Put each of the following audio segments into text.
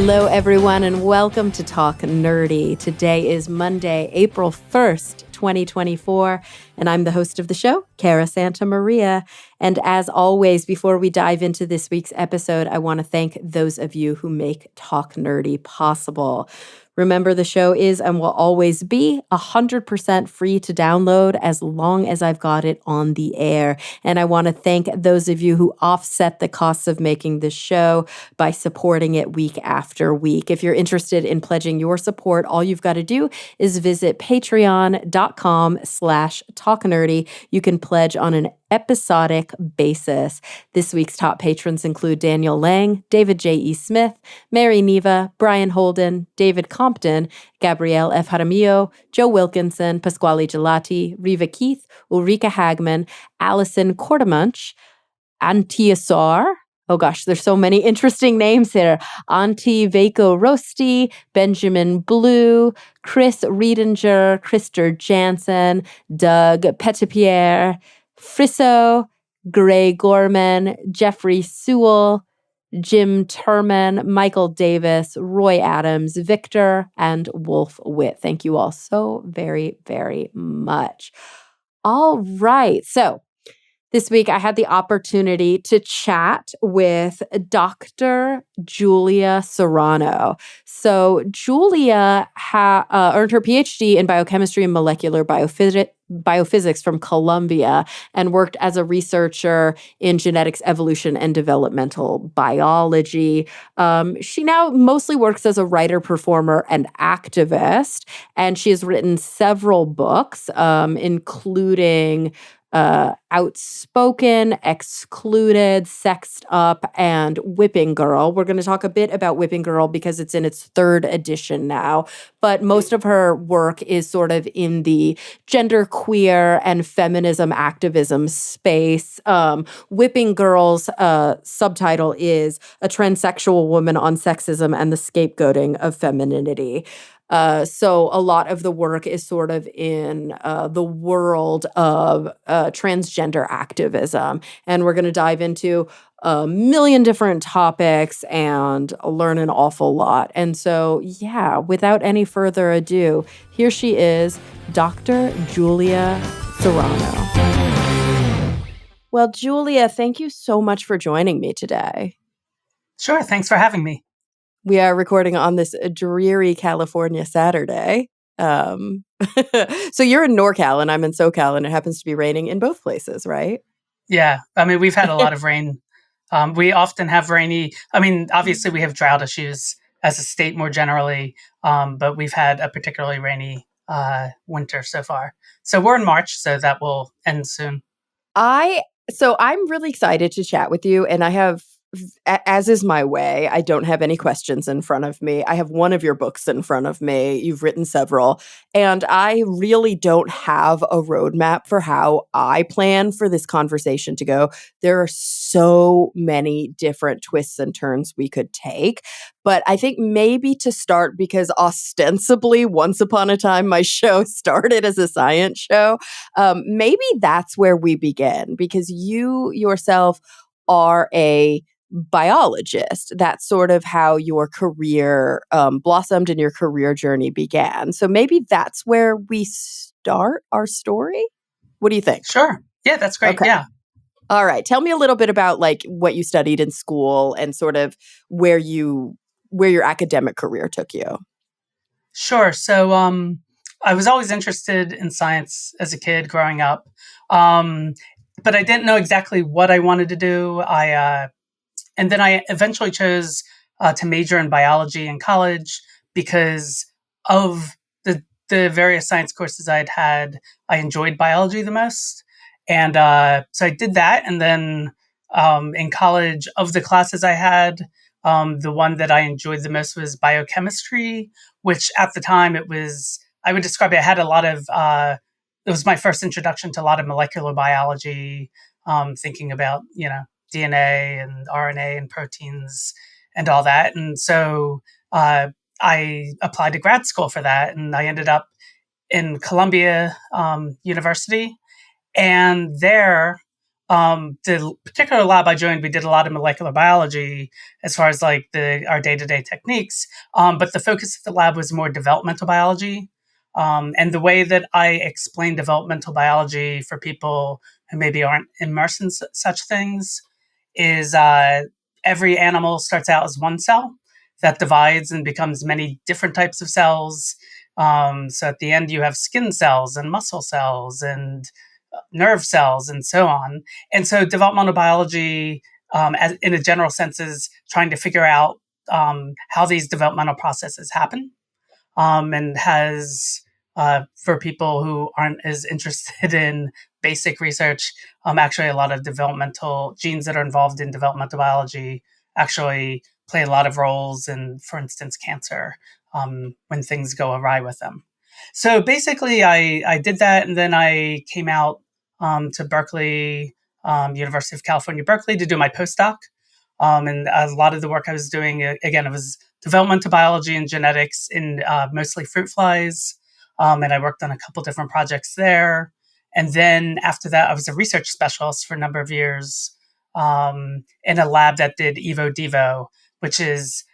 Hello, everyone, and welcome to Talk Nerdy. Today is Monday, April 1st, 2024, and I'm the host of the show, Cara Santa Maria. And as always, before we dive into this week's episode, I want to thank those of you who make Talk Nerdy possible. Remember, the show is and will always be 100% free to download as long as I've got it on the air. And I want to thank those of you who offset the costs of making this show by supporting it week after week. If you're interested in pledging your support, all you've got to do is visit patreon.com/talknerdy. You can pledge on an episodic basis. This week's top patrons include Daniel Lang, David J.E. Smith, Mary Neva, Brian Holden, David Compton, Gabrielle F. Jaramillo, Joe Wilkinson, Pasquale Gelati, Riva Keith, Ulrika Hagman, Allison Cordemunch, Antiasar. Oh gosh, there's so many interesting names here. Auntie Veiko Rosti, Benjamin Blue, Chris Riedinger, Krister Jansen, Doug Petitpierre, Frisso, Gray Gorman, Jeffrey Sewell, Jim Turman, Michael Davis, Roy Adams, Victor, and Wolf Witt. Thank you all so very, very much. All right. So this week, I had the opportunity to chat with Dr. Julia Serano. So Julia earned her PhD in biochemistry and molecular biophysics from Columbia and worked as a researcher in genetics, evolution, and developmental biology. She now mostly works as a writer, performer, and activist, and she has written several books, including Outspoken, Excluded, Sexed Up, and Whipping Girl. We're going to talk a bit about Whipping Girl because it's in its third edition now, but most of her work is sort of in the genderqueer and feminism activism space. Whipping Girl's subtitle is A Transsexual Woman on Sexism and the Scapegoating of Femininity. So a lot of the work is sort of in the world of transgender activism. And we're going to dive into a million different topics and learn an awful lot. And so, yeah, without any further ado, here she is, Dr. Julia Serano. Well, Julia, thank you so much for joining me today. Sure. Thanks for having me. We are recording on this dreary California Saturday. So you're in NorCal and I'm in SoCal, and it happens to be raining in both places, right? Yeah. I mean, we've had a lot of rain. We often have obviously we have drought issues as a state more generally, but we've had a particularly rainy winter so far. So we're in March, so that will end soon. So I'm really excited to chat with you, and I have, as is my way, I don't have any questions in front of me. I have one of your books in front of me. You've written several, and I really don't have a roadmap for how I plan for this conversation to go. There are so many different twists and turns we could take, but I think maybe to start, because ostensibly once upon a time my show started as a science show, maybe that's where we begin, because you yourself are a biologist. That's sort of how your career blossomed and your career journey began. So maybe that's where we start our story. What do you think? Sure. Yeah, that's great. Okay. Yeah. All right. Tell me a little bit about like what you studied in school and sort of where your academic career took you. Sure. So I was always interested in science as a kid growing up, but I didn't know exactly what I wanted to do. And then I eventually chose to major in biology in college because of the various science courses I'd had. I enjoyed biology the most. And so I did that. And then in college, of the classes I had, the one that I enjoyed the most was biochemistry, which at the time I would describe it, I had a lot of, it was my first introduction to a lot of molecular biology, thinking about, DNA and RNA and proteins and all that. And so I applied to grad school for that, and I ended up in Columbia University. And there the particular lab I joined, we did a lot of molecular biology as far as like our day to day techniques. But the focus of the lab was more developmental biology. And the way that I explain developmental biology for people who maybe aren't immersed in such things is every animal starts out as one cell that divides and becomes many different types of cells. So at the end, you have skin cells and muscle cells and nerve cells and so on. And so developmental biology, in a general sense, is trying to figure out how these developmental processes happen, and has, for people who aren't as interested in basic research, actually a lot of developmental genes that are involved in developmental biology actually play a lot of roles in, for instance, cancer, when things go awry with them. So basically, I did that, and then I came out to Berkeley, University of California, Berkeley, to do my postdoc. And a lot of the work I was doing, again, it was developmental biology and genetics in mostly fruit flies. And I worked on a couple different projects there. And then after that, I was a research specialist for a number of years, in a lab that did Evo Devo, which is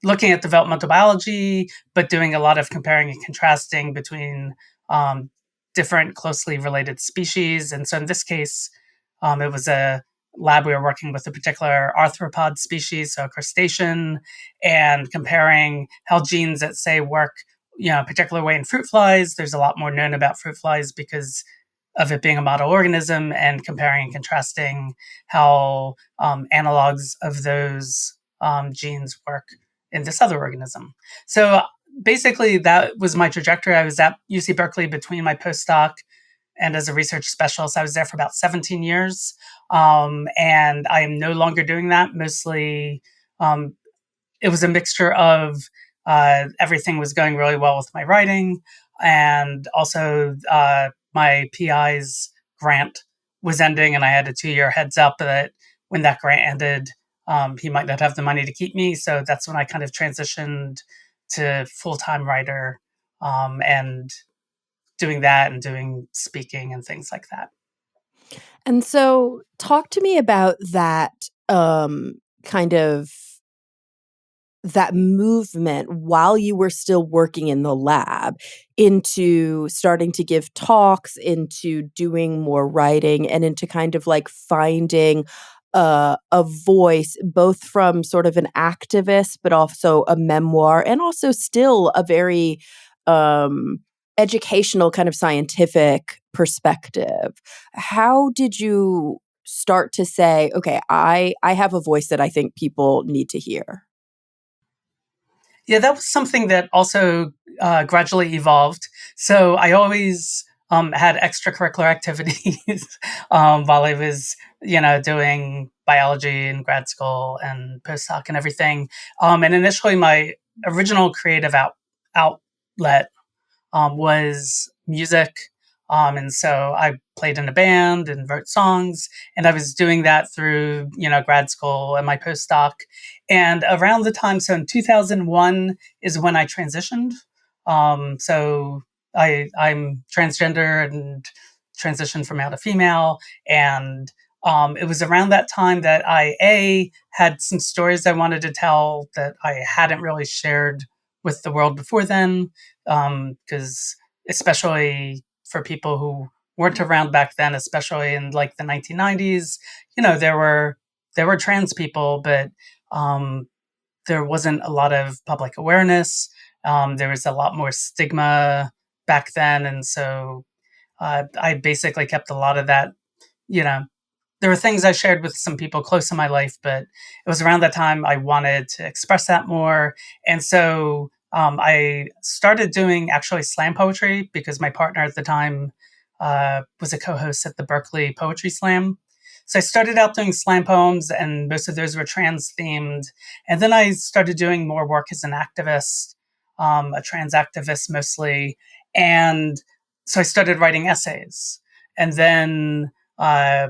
looking at developmental biology, but doing a lot of comparing and contrasting between um, different closely related species. And so in this case, it was a lab we were working with a particular arthropod species, so a crustacean, and comparing how genes that say work, a particular way in fruit flies. There's a lot more known about fruit flies because of it being a model organism, and comparing and contrasting how analogs of those genes work in this other organism. So basically, that was my trajectory. I was at UC Berkeley between my postdoc and as a research specialist. I was there for about 17 years. And I am no longer doing that. Mostly, um, it was a mixture of everything was going really well with my writing, and also my PI's grant was ending, and I had a 2 year heads up that when that grant ended, he might not have the money to keep me. So that's when I kind of transitioned to full time writer, and doing that and doing speaking and things like that. And so talk to me about that kind of that movement while you were still working in the lab into starting to give talks, into doing more writing, and into kind of like finding a voice both from sort of an activist, but also a memoir, and also still a very um, educational kind of scientific perspective. How did you start to say, okay, I have a voice that I think people need to hear? Yeah, that was something that also gradually evolved. So I always had extracurricular activities while I was, doing biology in grad school and postdoc and everything. And initially, my original creative outlet was music. And so I played in a band and wrote songs, and I was doing that through, grad school and my postdoc. And around the time, so in 2001 is when I transitioned. So I'm transgender and transitioned from male to female. And it was around that time that had some stories I wanted to tell that I hadn't really shared with the world before then, because especially for people who weren't around back then, especially in like the 1990s, there were trans people, but um, there wasn't a lot of public awareness. There was a lot more stigma back then, and so I basically kept a lot of that. You know, there were things I shared with some people close in my life, but it was around that time I wanted to express that more. And so I started doing actually slam poetry because my partner at the time was a co host at the Berkeley Poetry Slam. So I started out doing slam poems, and most of those were trans themed. And then I started doing more work as an activist, a trans activist mostly. And so I started writing essays. And then uh,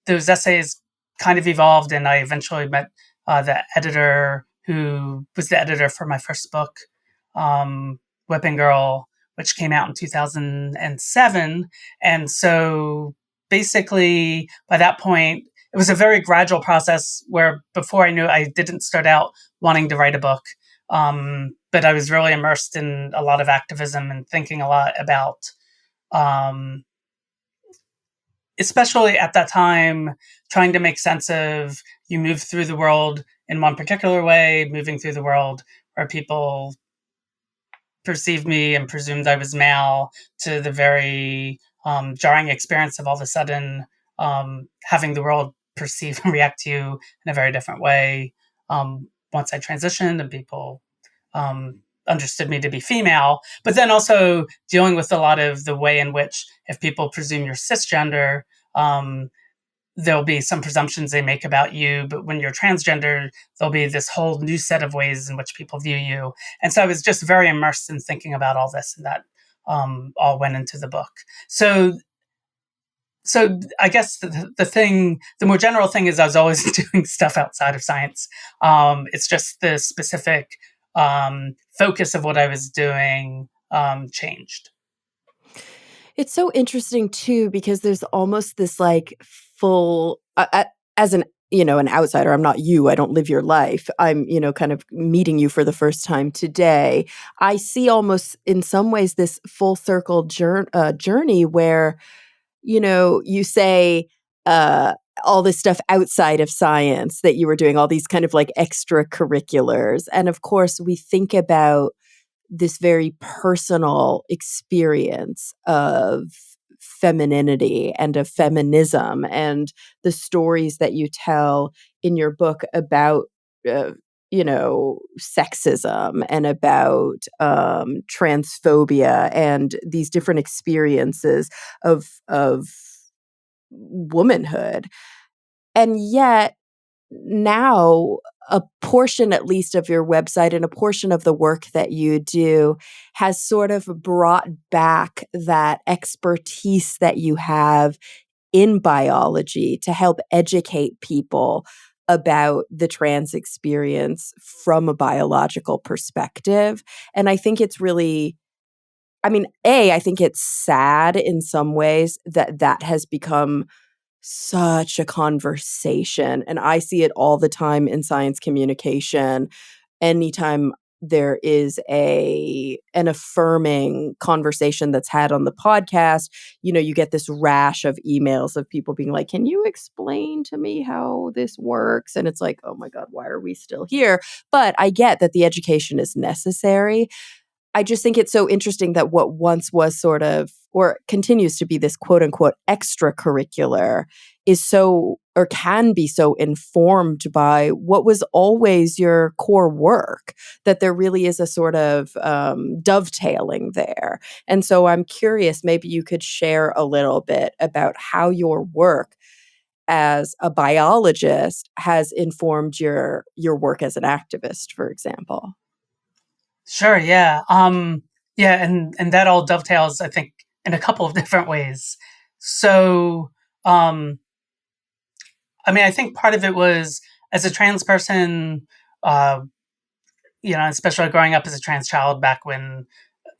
those essays kind of evolved, and I eventually met the editor who was the editor for my first book, Whipping Girl, which came out in 2007. And so basically by that point, it was a very gradual process where before I knew it, I didn't start out wanting to write a book. But I was really immersed in a lot of activism and thinking a lot about, um, especially at that time, trying to make sense of you move through the world in one particular way, moving through the world where people perceived me and presumed I was male, to the very jarring experience of all of a sudden having the world perceive and react to you in a very different way. Once I transitioned and people um, understood me to be female, but then also dealing with a lot of the way in which, if people presume you're cisgender, um, there'll be some presumptions they make about you, but when you're transgender, there'll be this whole new set of ways in which people view you. And so I was just very immersed in thinking about all this, and that all went into the book. So I guess the more general thing is I was always doing stuff outside of science. It's just the specific focus of what I was doing changed. It's so interesting too, because there's almost this like full, as an, an outsider, I'm not you, I don't live your life. I'm, kind of meeting you for the first time today. I see almost in some ways this full circle journey where, you say, all this stuff outside of science that you were doing, all these kind of like extracurriculars. And of course, we think about this very personal experience of femininity and of feminism, and the stories that you tell in your book about sexism and about transphobia and these different experiences of womanhood. And yet now, a portion at least of your website and a portion of the work that you do has sort of brought back that expertise that you have in biology to help educate people about the trans experience from a biological perspective. And I think it's really, I think it's sad in some ways that that has become such a conversation, and I see it all the time in science communication. Anytime there is an affirming conversation that's had on the podcast, you get this rash of emails of people being like, "Can you explain to me how this works?" And it's like, "Oh my god, why are we still here?" But I get that the education is necessary. I just think it's so interesting that what once was sort of, or continues to be, this quote unquote extracurricular is so, or can be so informed by what was always your core work, that there really is a sort of dovetailing there. And so I'm curious, maybe you could share a little bit about how your work as a biologist has informed your work as an activist, for example. Sure, yeah. Yeah, and that all dovetails, I think, in a couple of different ways. So, I think part of it was, as a trans person, uh, especially growing up as a trans child back when,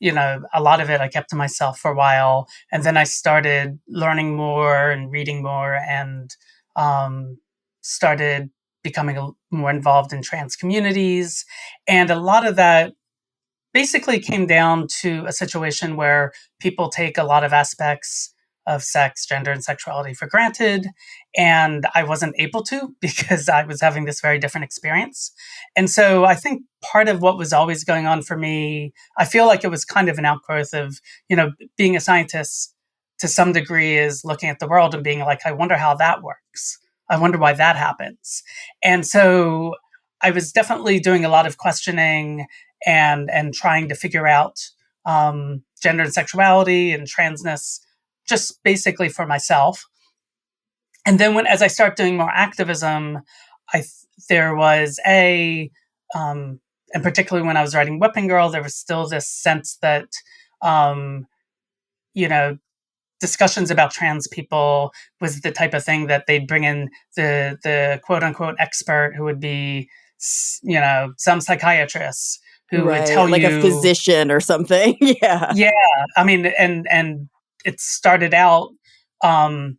a lot of it I kept to myself for a while, and then I started learning more and reading more, and started becoming more involved in trans communities, and a lot of that basically came down to a situation where people take a lot of aspects of sex, gender, and sexuality for granted. And I wasn't able to because I was having this very different experience. And so I think part of what was always going on for me, I feel like it was kind of an outgrowth of, being a scientist to some degree is looking at the world and being like, I wonder how that works. I wonder why that happens. And so I was definitely doing a lot of questioning and trying to figure out gender and sexuality and transness, just basically for myself. And then as I start doing more activism, there was and particularly when I was writing Whipping Girl, there was still this sense that um, you know discussions about trans people was the type of thing that they'd bring in the quote unquote expert who would be, some psychiatrist who would tell Right, like a you, physician or something. Yeah. yeah, and it started out, um,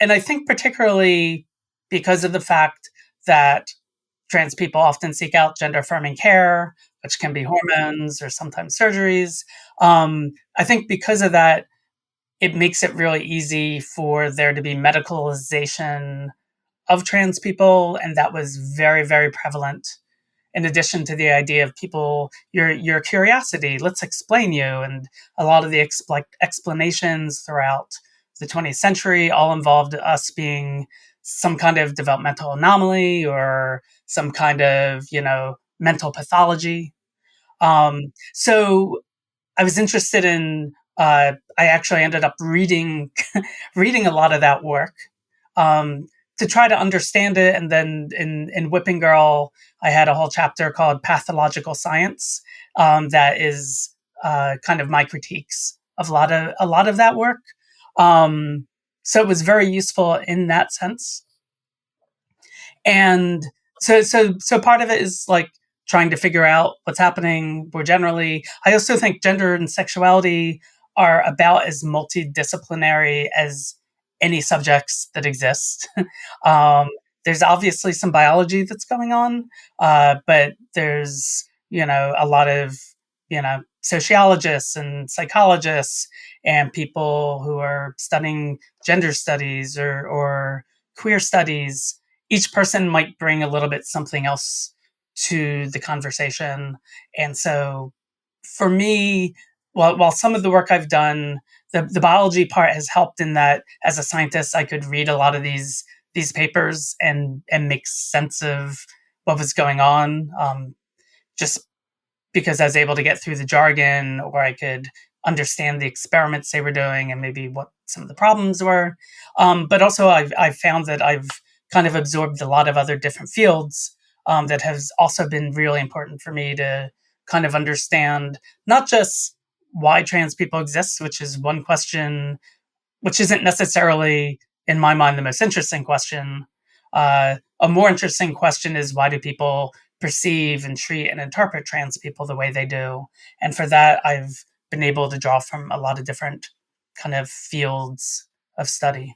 and I think particularly because of the fact that trans people often seek out gender affirming care, which can be hormones or sometimes surgeries. I think because of that, it makes it really easy for there to be medicalization of trans people, and that was very, very prevalent. In addition to the idea of people, your curiosity, let's explain you, and a lot of the explanations throughout the 20th century all involved us being some kind of developmental anomaly or some kind of mental pathology. So I was interested in. I actually ended up reading reading a lot of that work um, to try to understand it. And then in Whipping Girl, I had a whole chapter called Pathological Science that is kind of my critiques of a lot of that work. Um, so it was very useful in that sense. And so part of it is like trying to figure out what's happening more generally. I also think gender and sexuality are about as multidisciplinary as any subjects that exist. um, there's obviously some biology that's going on, but there's a lot of sociologists and psychologists and people who are studying gender studies or queer studies. Each person might bring a little bit something else to the conversation. And so for me, while some of the work I've done, the biology part has helped in that as a scientist, I could read a lot of these papers and make sense of what was going on. Just because I was able to get through the jargon, or I could understand the experiments they were doing and maybe what some of the problems were. But also, I've found that I've kind of absorbed a lot of other different fields that has also been really important for me to kind of understand not just why trans people exist, which is one question, which isn't necessarily, in my mind, the most interesting question. A more interesting question is, why do people perceive and treat and interpret trans people the way they do? And for that, I've been able to draw from a lot of different kind of fields of study.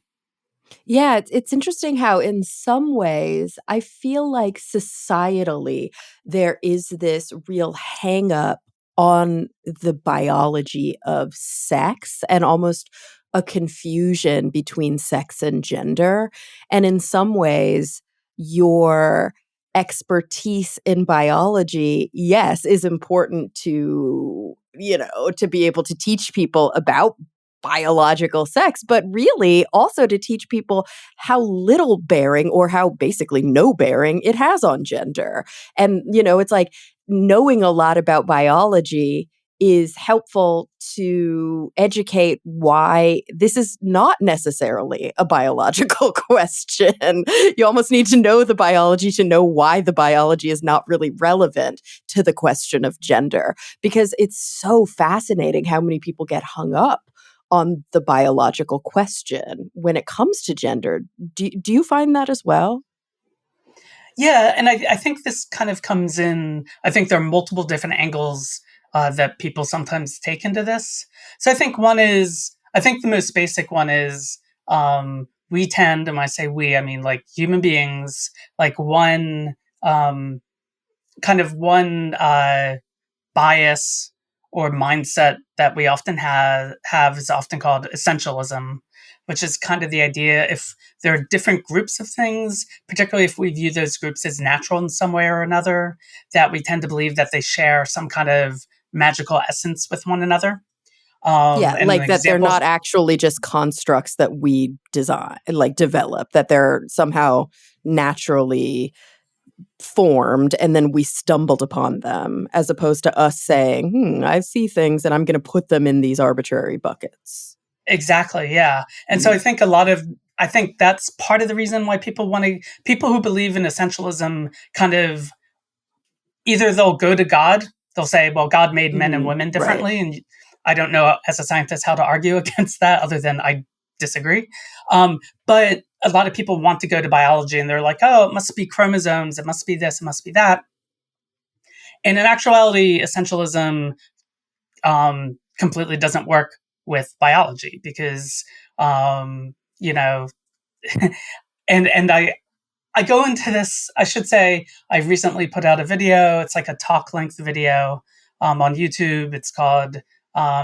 Yeah, it's interesting how in some ways I feel like societally there is this real hang up on the biology of sex and almost a confusion between sex and gender. And in some ways, your expertise in biology, yes, is important to be able to teach people about biological sex, but really also to teach people how little bearing or how basically no bearing it has on gender. And, it's like knowing a lot about biology is helpful to educate why this is not necessarily a biological question. You almost need to know the biology to know why the biology is not really relevant to the question of gender, because it's so fascinating how many people get hung up on the biological question when it comes to gender. Do you find that as well? Yeah, and I think this kind of comes in. I think there are multiple different angles that people sometimes take into this. So I think the most basic one is we tend, and when I say we, I mean like human beings, like um, one bias or mindset that we often have is often called essentialism, which is kind of the idea if there are different groups of things, particularly if we view those groups as natural in some way or another, that we tend to believe that they share some kind of magical essence with one another. Yeah, And an like that they're example, not actually just constructs that we design, like develop, that they're somehow naturally formed and then we stumbled upon them, as opposed to us saying, I see things and I'm going to put them in these arbitrary buckets. exactly, yeah. And so Mm. I think that's part of the reason why people who believe in essentialism kind of either they'll go to God, they'll say, well, God made men and women Right. differently. And I don't know as a scientist how to argue against that other than I disagree. But a lot of people want to go to biology and they're like, oh, it must be chromosomes, it must be this, it must be that. And in actuality, essentialism completely doesn't work with biology because, you know, and I go into this. I should say I recently put out a video. It's like a talk length video on YouTube. It's called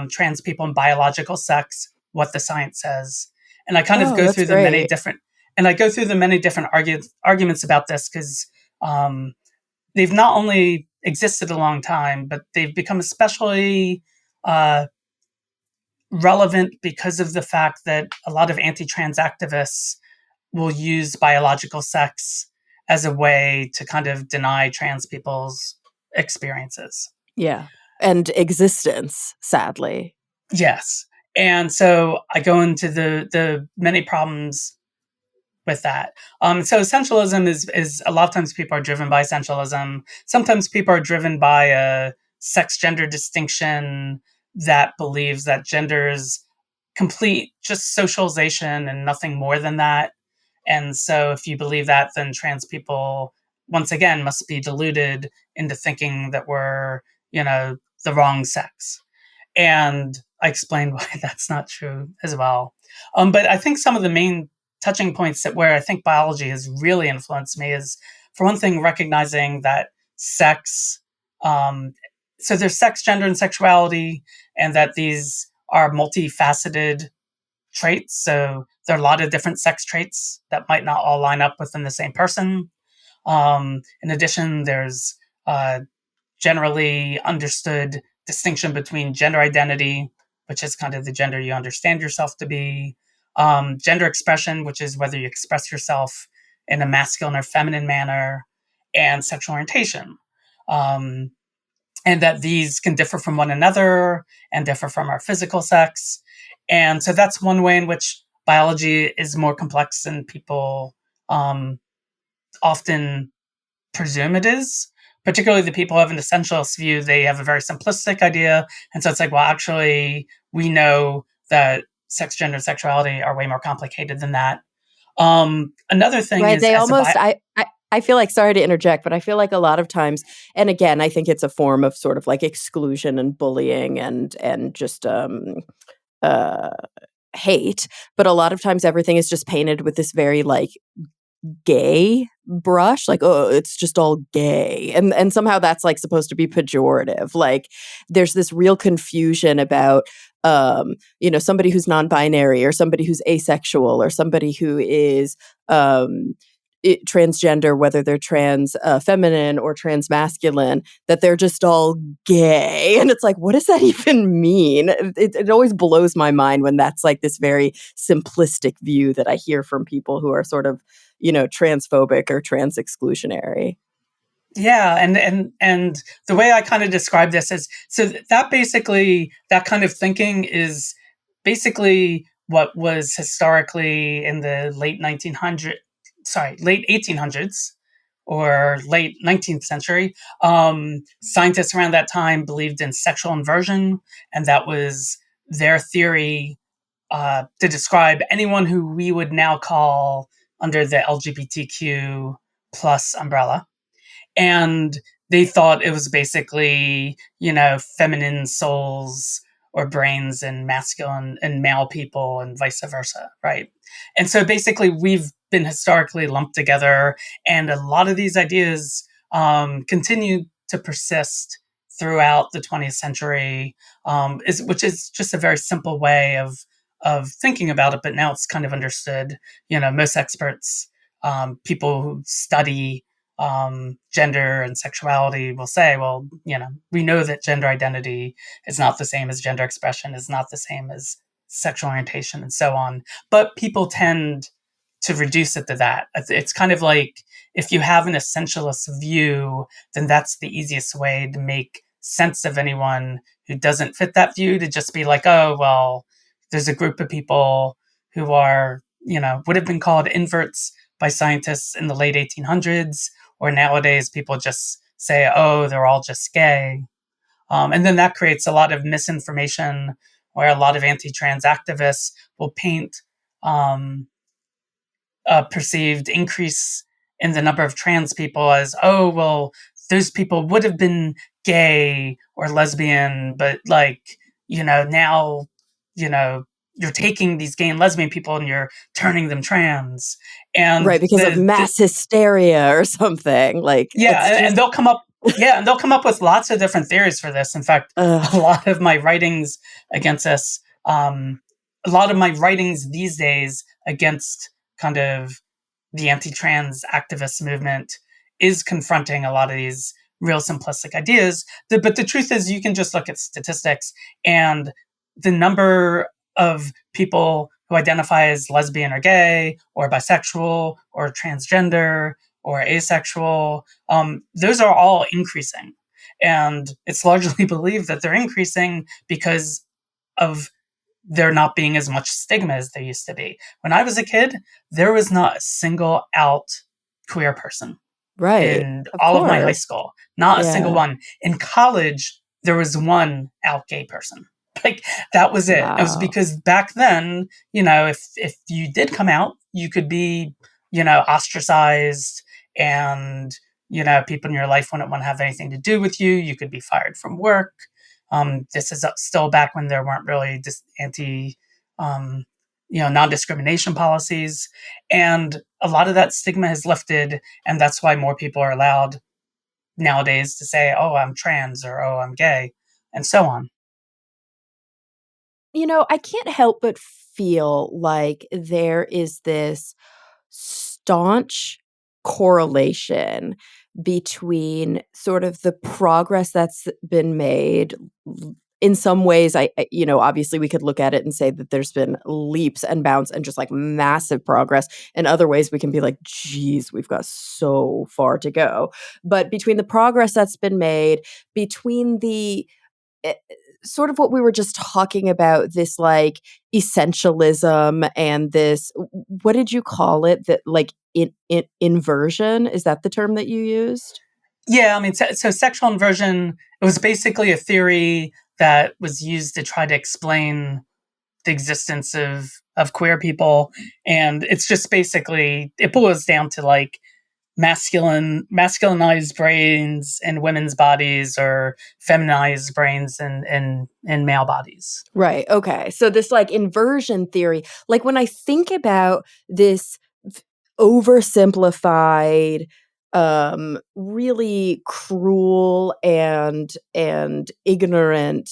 "Trans People and Biological Sex: What the Science Says," and I kind of Oh, go that's through the many great. different arguments about this because um, they've not only existed a long time, but they've become especially uh, relevant because of the fact that a lot of anti-trans activists will use biological sex as a way to kind of deny trans people's experiences. Yeah. And existence, sadly. Yes. And so I go into the many problems with that. So essentialism is a lot of times people are driven by essentialism. Sometimes people are driven by a sex gender distinction that believes that gender is complete just socialization and nothing more than that. And so if you believe that, then trans people once again must be deluded into thinking that we're, the wrong sex. And I explained why that's not true as well. But I think some of the main touching points that where I think biology has really influenced me is, for one thing, recognizing that sex, um, so there's sex, gender, and sexuality, and that these are multifaceted traits. So there are a lot of different sex traits that might not all line up within the same person. In addition, there's generally understood distinction between gender identity, which is kind of the gender you understand yourself to be, gender expression, which is whether you express yourself in a masculine or feminine manner, and sexual orientation. Um, and that these can differ from one another and differ from our physical sex. And so that's one way in which biology is more complex than people um, often presume it is. Particularly the people who have an essentialist view, they have a very simplistic idea. And so it's like, well, actually, we know that sex, gender, and sexuality are way more complicated than that. Another thing Right. is, They as a almost bi- I feel like, sorry to interject, but I feel like a lot of times, and again, I think it's a form of sort of like exclusion and bullying and just uh hate, but a lot of times everything is just painted with this very like gay brush, like, oh, it's just all gay, and somehow that's like supposed to be pejorative. Like there's this real confusion about somebody who's non-binary or somebody who's asexual or somebody who is um transgender, whether they're trans feminine or trans masculine, that they're just all gay. And it's like, what does that even mean? It always blows my mind when that's like this very simplistic view that I hear from people who are sort of transphobic or trans exclusionary. Yeah, and the way I kind of describe this is, so that basically, that kind of thinking is basically what was historically in the late 1800s or late 19th century. Scientists around that time believed in sexual inversion, and that was their theory to describe anyone who we would now call under the LGBTQ plus umbrella. And they thought it was basically, feminine souls or brains and masculine and male people and vice versa, right? And so basically we've been historically lumped together, and a lot of these ideas continue to persist throughout the 20th century, which is just a very simple way of thinking about it, but now it's kind of understood. Most experts, people who study gender and sexuality will say, well, we know that gender identity is not the same as gender expression, is not the same as sexual orientation, and so on. But people tend to reduce it to that. It's kind of like, if you have an essentialist view, then that's the easiest way to make sense of anyone who doesn't fit that view, to just be like, oh, well, there's a group of people who are, would have been called inverts by scientists in the late 1800s, or nowadays people just say, oh, they're all just gay. And then that creates a lot of misinformation, where a lot of anti-trans activists will paint um, a perceived increase in the number of trans people as, oh, well, those people would have been gay or lesbian, but like, now, you know, you're taking these gay and lesbian people and you're turning them trans. And Right, because of mass hysteria or something. Like, yeah, it's and just, they'll come up. Yeah, and they'll come up with lots of different theories for this. In fact, a ugh. lot of my writings against this, a lot of my writings these days against kind of the anti-trans activist movement is confronting a lot of these real simplistic ideas. But the truth is, you can just look at statistics, and the number of people who identify as lesbian or gay or bisexual or transgender or asexual, those are all increasing. And it's largely believed that they're increasing because of there not being as much stigma as there used to be. When I was a kid, there was not a single out queer person Right. in Of all of my high course. school. Not a single Yeah. one. In college, there was one out gay person. Like that was it. It was Wow. because back then, if you did come out, you could be, ostracized, and people in your life wouldn't want to have anything to do with you. You could be fired from work. This is still back when there weren't really um, non-discrimination policies, and a lot of that stigma has lifted, and that's why more people are allowed nowadays to say, "Oh, I'm trans," or "Oh, I'm gay," and so on. I can't help but feel like there is this staunch correlation between sort of the progress that's been made. In some ways, obviously we could look at it and say that there's been leaps and bounds and just like massive progress. In other ways, we can be like, geez, we've got so far to go. But between the progress that's been made, between the eh, sort of what we were just talking about, this like essentialism and this, what did you call it, that like inversion, is that the term that you used? Yeah, I mean, so sexual inversion, it was basically a theory that was used to try to explain the existence of queer people, and it's just basically it boils down to like masculinized brains in women's bodies, or feminized brains in male bodies. Right. Okay. So this like inversion theory, like when I think about this v- oversimplified, really cruel and ignorant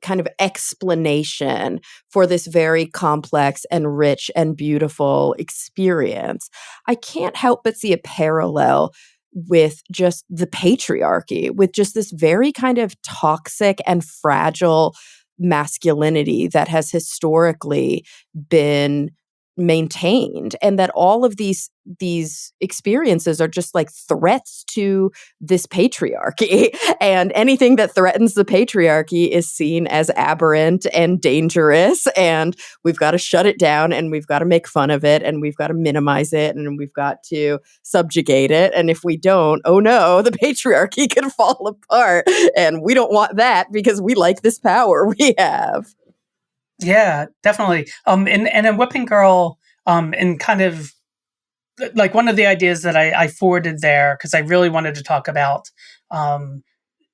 kind of explanation for this very complex and rich and beautiful experience, I can't help but see a parallel with just the patriarchy, with just this very kind of toxic and fragile masculinity that has historically been maintained, and that all of these experiences are just like threats to this patriarchy. And anything that threatens the patriarchy is seen as aberrant and dangerous, and we've got to shut it down, and we've got to make fun of it, and we've got to minimize it, and we've got to subjugate it. And if we don't, oh no, the patriarchy could fall apart, and we don't want that because we like this power we have. Yeah, definitely. And in Whipping Girl, and kind of like one of the ideas that I forwarded there, because I really wanted to talk about, um,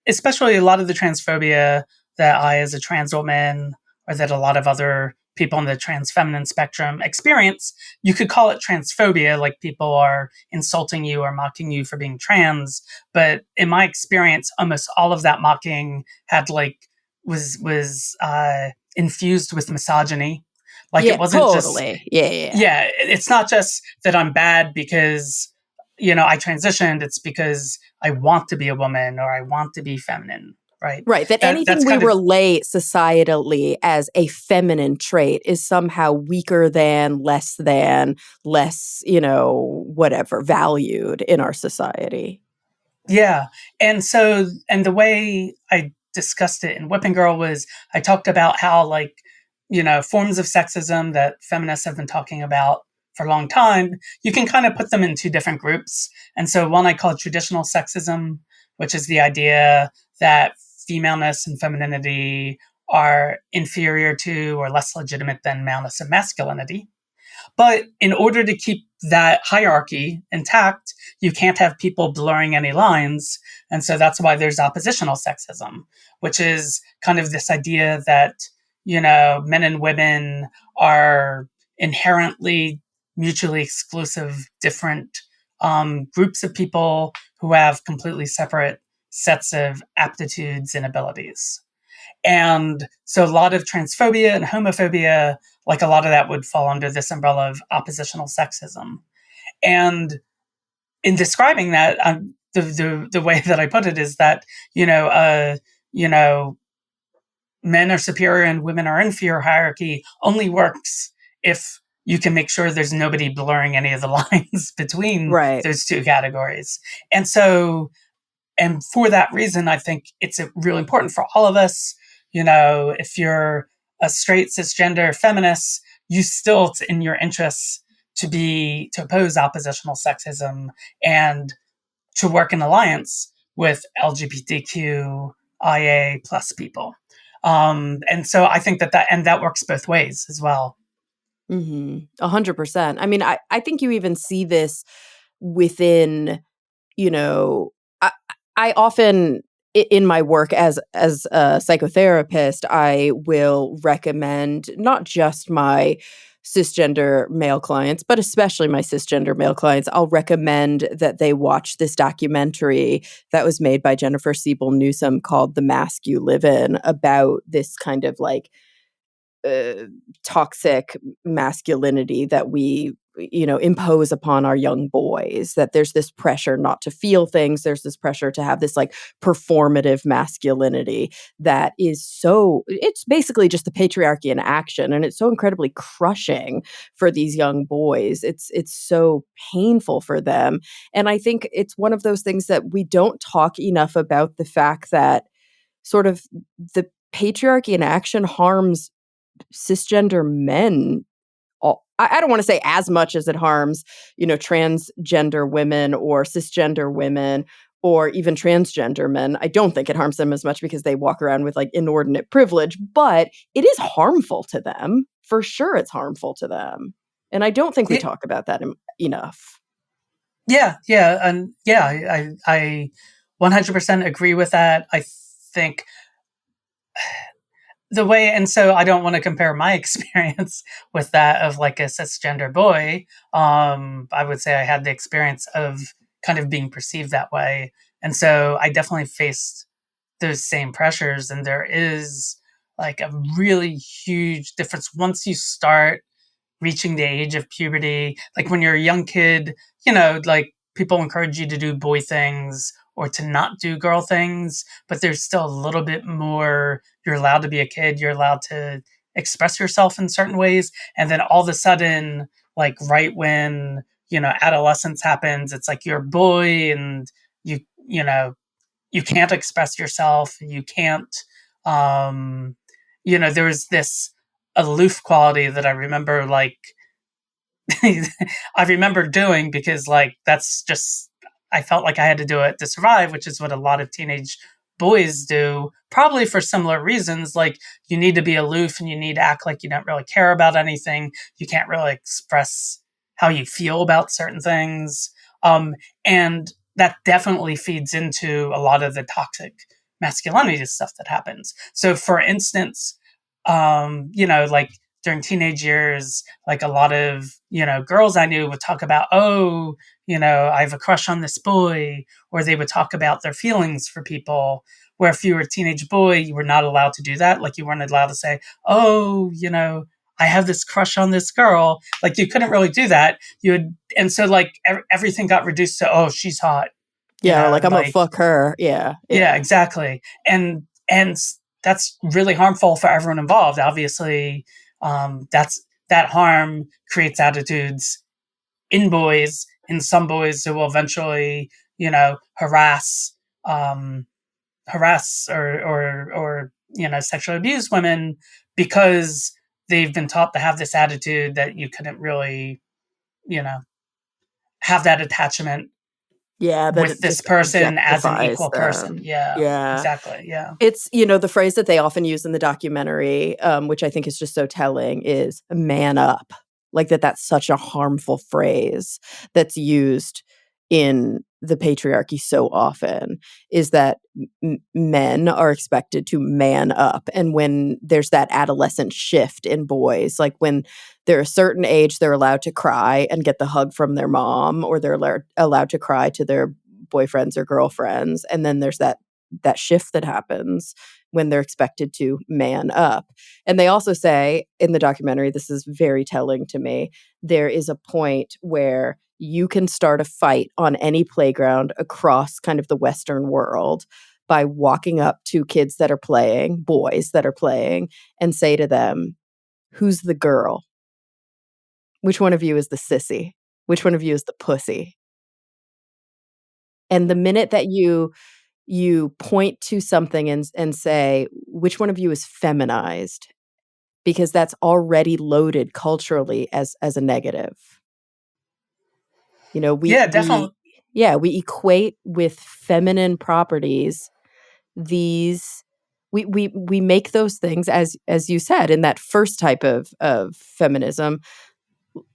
especially a lot of the transphobia that I, as a trans woman, or that a lot of other people on the trans feminine spectrum experience. You could call it transphobia, like people are insulting you or mocking you for being trans. But in my experience, almost all of that mocking had like was infused with misogyny. Like Yeah, it wasn't just, totally. Yeah, yeah, yeah. yeah, it's not just that I'm bad because I transitioned. It's because I want to be a woman, or I want to be feminine, right? Right, that That's anything we kind of, relate societally as a feminine trait is somehow weaker than, less, whatever, valued in our society. yeah. And the way I discussed it in Whipping Girl was, I talked about how, like, forms of sexism that feminists have been talking about for a long time, you can kind of put them in two different groups. And so one I call traditional sexism, which is the idea that femaleness and femininity are inferior to or less legitimate than maleness and masculinity. But in order to keep that hierarchy intact, you can't have people blurring any lines. And so that's why there's oppositional sexism, which is kind of this idea that, men and women are inherently mutually exclusive, different groups of people who have completely separate sets of aptitudes and abilities. And so a lot of transphobia and homophobia, like a lot of that would fall under this umbrella of oppositional sexism. And in describing that, the way that I put it is that, you know, men are superior and women are inferior hierarchy only works if you can make sure there's nobody blurring any of the lines between Right. those two categories. And so, and for that reason, I think it's really important for all of us. If you're a straight cisgender feminist, you still, it's in your interests to oppose oppositional sexism and to work in alliance with LGBTQIA plus people. And so I think that works both ways as well. 100%. I mean, I think you even see this within, you know, I, I often in my work as a psychotherapist, I will recommend not just my cisgender male clients, but especially my cisgender male clients. I'll recommend that they watch this documentary that was made by Jennifer Siebel Newsom called "The Mask You Live In," about this kind of like toxic masculinity that we impose upon our young boys, that there's this pressure not to feel things, there's this pressure to have this like performative masculinity that is it's basically just the patriarchy in action, and it's so incredibly crushing for these young boys. It's so painful for them, and I think it's one of those things that we don't talk enough about, the fact that sort of the patriarchy in action harms cisgender men. I don't want to say as much as it harms, transgender women or cisgender women or even transgender men. I don't think it harms them as much because they walk around with like inordinate privilege, but it is harmful to them. For sure, it's harmful to them. And I don't think we talk about that enough. And I 100% agree with that. I think the way, and so I don't want to compare my experience with that of like a cisgender boy. I would say I had the experience of kind of being perceived that way, and so I definitely faced those same pressures. And there is like a really huge difference once you start reaching the age of puberty. Like when you're a young kid, like people encourage you to do boy things or to not do girl things, but there's still a little bit more. You're allowed to be a kid, you're allowed to express yourself in certain ways. And then all of a sudden, like right when, adolescence happens, it's like you're a boy and you know, you can't express yourself. You can't, there's this aloof quality that I remember, like, I remember doing because, like, that's just, I felt like I had to do it to survive, which is what a lot of teenage boys do, probably for similar reasons. Like, you need to be aloof and you need to act like you don't really care about anything. You can't really express how you feel about certain things. And that definitely feeds into a lot of the toxic masculinity stuff that happens. So, for instance, like during teenage years, like a lot of, girls I knew would talk about, oh, I have a crush on this boy, or they would talk about their feelings for people. Where if you were a teenage boy, you were not allowed to do that. Like you weren't allowed to say, oh, I have this crush on this girl. Like you couldn't really do that. And so like everything got reduced to, oh, she's hot. Yeah, or like I'm gonna Like, fuck her. Yeah. yeah, exactly. And that's really harmful for everyone involved. Obviously, that harm creates attitudes in boys, in some boys who will eventually, harass, or sexually abuse women because they've been taught to have this attitude that you couldn't really, you know, have that attachment Yeah, that with it this just person as an objectifies equal person. them. Yeah, Yeah. exactly. Yeah. It's, the phrase that they often use in the documentary, which I think is just so telling, is "man up." Like that's such a harmful phrase that's used in the patriarchy so often is that men are expected to man up. And when there's that adolescent shift in boys, like when they're a certain age, they're allowed to cry and get the hug from their mom, or they're allowed to cry to their boyfriends or girlfriends. And then there's that shift that happens when they're expected to man up. And they also say in the documentary, this is very telling to me, there is a point where you can start a fight on any playground across kind of the Western world by walking up to kids that are playing, boys that are playing, and say to them, who's the girl? Which one of you is the sissy? Which one of you is the pussy? And the minute that you point to something and say, which one of you is feminized? Because that's already loaded culturally as a negative. You know, Definitely. we equate with feminine properties these we make those things, as you said, in that first type of feminism,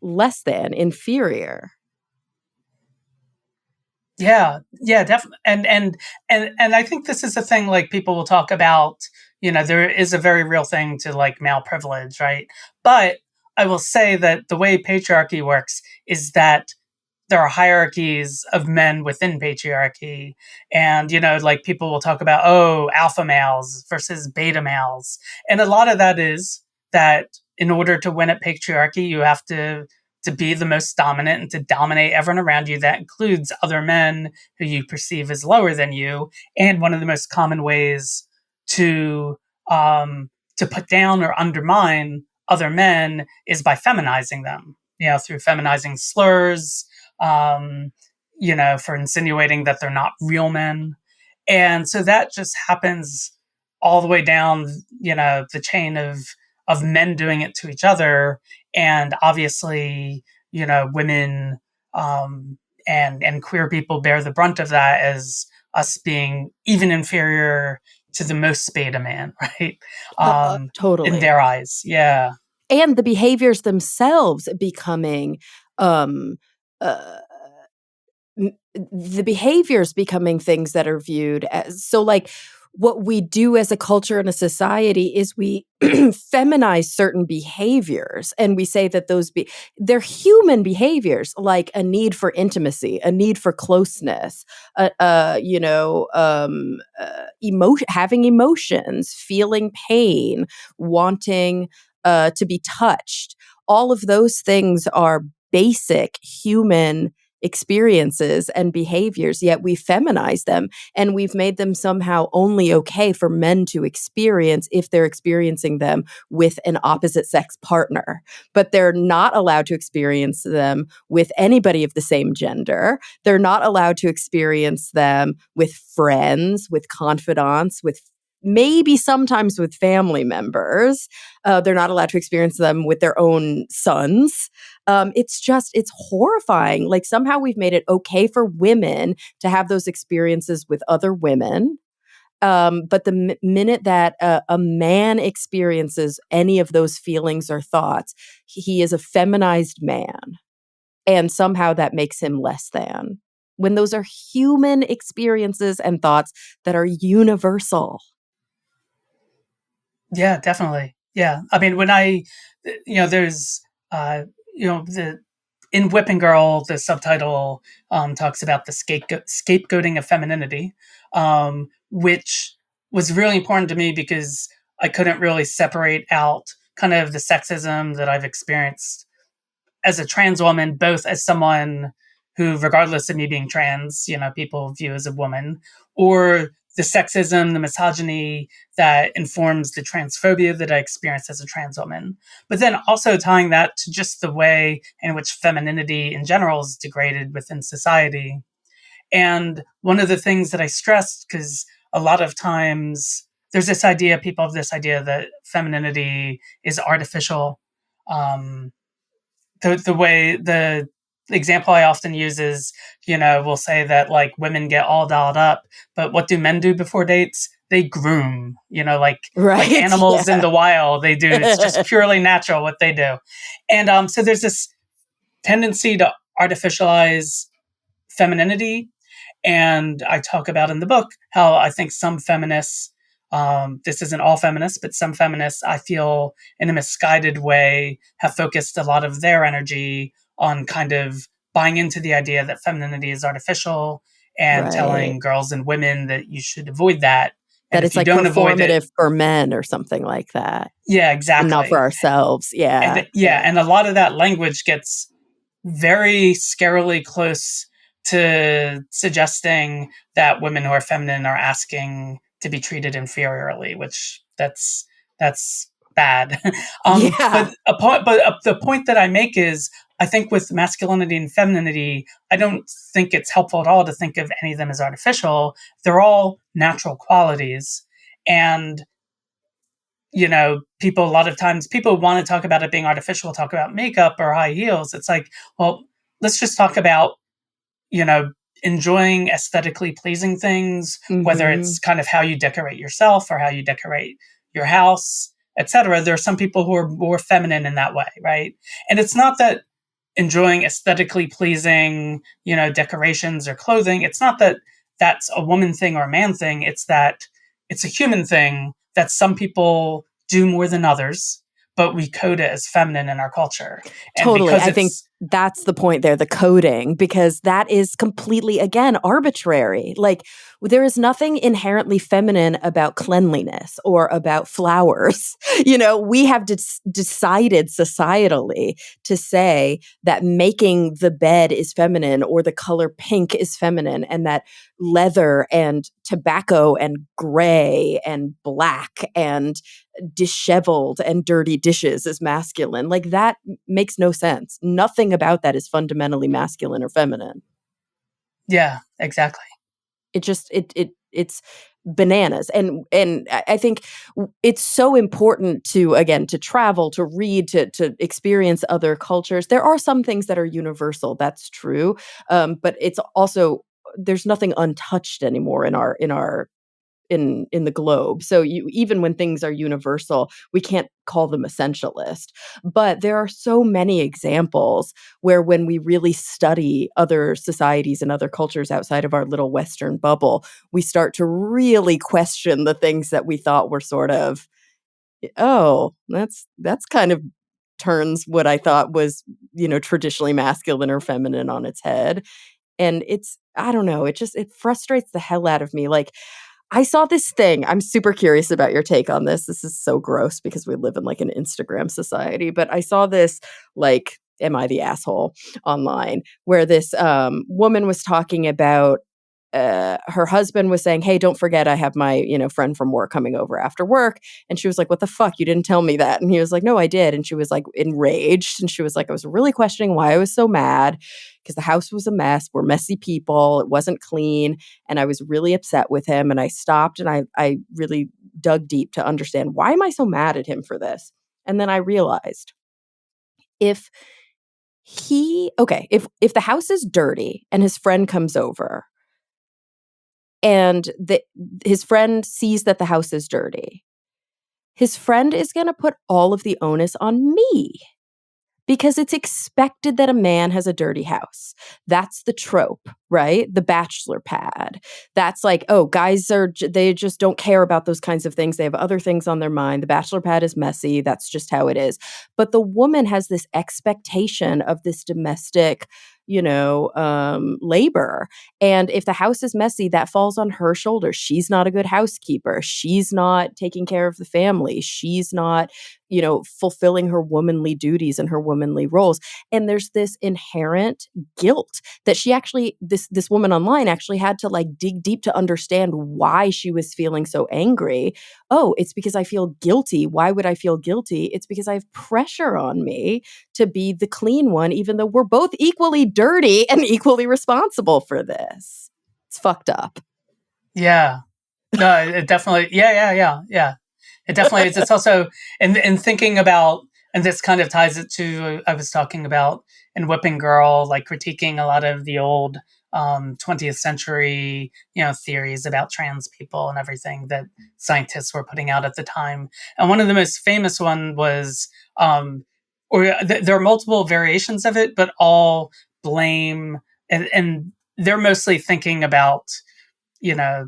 less than, inferior. Definitely. And I think this is a thing, like, people will talk about, there is a very real thing to, like, male privilege, right? But I will say that the way patriarchy works is that there are hierarchies of men within patriarchy. And, like, people will talk about, alpha males versus beta males. And a lot of that is that in order to win at patriarchy, you have to be the most dominant and to dominate everyone around you. That includes other men who you perceive as lower than you. And one of the most common ways to put down or undermine other men is by feminizing them, through feminizing slurs, um, for insinuating that they're not real men. And so that just happens all the way down, the chain of men doing it to each other. And obviously, women, and queer people bear the brunt of that, as us being even inferior to the most beta man, right? In Totally. their eyes. Yeah. And the behaviors themselves becoming um uh the behaviors becoming things that are viewed as, so like, what we do as a culture and a society is we feminize certain behaviors, and we say that they're human behaviors, like a need for intimacy, a need for closeness, emotion, having emotions, feeling pain, wanting to be touched. All of those things are basic human experiences and behaviors, yet we feminize them, and we've made them somehow only okay for men to experience if they're experiencing them with an opposite sex partner. But they're not allowed to experience them with anybody of the same gender. They're not allowed to experience them with friends, with confidants, with maybe sometimes with family members. They're not allowed to experience them with their own sons. It's horrifying. Like, somehow we've made it okay for women to have those experiences with other women. But the minute that a man experiences any of those feelings or thoughts, he is a feminized man. And somehow that makes him less than, when those are human experiences and thoughts that are universal. Yeah, definitely. Yeah. I mean, there's, the in Whipping Girl, the subtitle talks about the scapegoating of femininity, which was really important to me because I couldn't really separate out kind of the sexism that I've experienced as a trans woman, both as someone who, regardless of me being trans, people view as a woman, or the sexism, the misogyny that informs the transphobia that I experienced as a trans woman. But then also tying that to just the way in which femininity in general is degraded within society. And one of the things that I stressed, because a lot of times there's this idea, people have this idea that femininity is artificial. Um, the example I often use is, we'll say that, like, women get all dolled up, but what do men do before dates? They groom, like Right? animals in Yeah. the wild. They do. It's just purely natural what they do. And so there's this tendency to artificialize femininity. And I talk about in the book how I think some feminists, this isn't all feminists, but some feminists, I feel in a misguided way, have focused a lot of their energy on kind of buying into the idea that femininity is artificial and Right. telling girls and women that you should avoid that. And That if it's you like don't avoid it, performative for men or something like that, yeah, and not for exactly. ourselves. Yeah. Yeah, Yeah. and a lot of that language gets very scarily close to suggesting that women who are feminine are asking to be treated inferiorly, which that's bad. Yeah. But the point that I make is, I think with masculinity and femininity, I don't think it's helpful at all to think of any of them as artificial. They're all natural qualities, and people, a lot of times people want to talk about it being artificial, talk about makeup or high heels. It's like, well, let's just talk about, you know, enjoying aesthetically pleasing things, whether Mhm. it's kind of how you decorate yourself or how you decorate your house, etc. There are some people who are more feminine in that way, right? And it's not that enjoying aesthetically pleasing, decorations or clothing, it's not that that's a woman thing or a man thing. It's that it's a human thing that some people do more than others, but we code it as feminine in our culture. And Totally. because I think it's, that's the point there, the coding, because that is completely, again, arbitrary. Like, there is nothing inherently feminine about cleanliness or about flowers. We have decided societally to say that making the bed is feminine or the color pink is feminine, and that leather and tobacco and gray and black and disheveled and dirty dishes is masculine. Like, that makes no sense. Nothing about that is fundamentally masculine or feminine. yeah, exactly. It's bananas. And I think it's so important to, again, to travel, to read, to experience other cultures. There are some things that are universal, that's true. But it's also, there's nothing untouched anymore in the globe. So even when things are universal, we can't call them essentialist. But there are so many examples where, when we really study other societies and other cultures outside of our little Western bubble, we start to really question the things that we thought were sort of, oh, that's kind of turns what I thought was, traditionally masculine or feminine on its head. And it's, I don't know, it frustrates the hell out of me. Like, I saw this thing. I'm super curious about your take on this. This is so gross because we live in like an Instagram society, but I saw this, like, am I the asshole online, where this woman was talking about her husband was saying, "Hey, don't forget I have my, friend from work coming over after work." And she was like, "What the fuck? You didn't tell me that." And he was like, "No, I did." And she was like enraged. And she was like, "I was really questioning why I was so mad, because the house was a mess. We're messy people. It wasn't clean. And I was really upset with him. And I stopped and I really dug deep to understand, why am I so mad at him for this?" And then I realized, if if the house is dirty and his friend comes over, and his friend sees that the house is dirty, his friend is going to put all of the onus on me, because it's expected that a man has a dirty house. That's the trope, right? The bachelor pad. That's like, oh, they just don't care about those kinds of things. They have other things on their mind. The bachelor pad is messy. That's just how it is. But the woman has this expectation of this domestic, labor. And if the house is messy, that falls on her shoulders. She's not a good housekeeper. She's not taking care of the family. She's not, fulfilling her womanly duties and her womanly roles. And there's this inherent guilt that this woman online actually had to, like, dig deep to understand why she was feeling so angry. Oh, it's because I feel guilty. Why would I feel guilty? It's because I have pressure on me to be the clean one, even though we're both equally dirty and equally responsible for this. It's fucked up. Yeah. No, it definitely, yeah. It definitely is. It's also, and thinking about, and this kind of ties it to, I was talking about in Whipping Girl, like critiquing a lot of the old 20th century, theories about trans people and everything that scientists were putting out at the time. And one of the most famous one was, there are multiple variations of it, but all blame, and they're mostly thinking about, you know,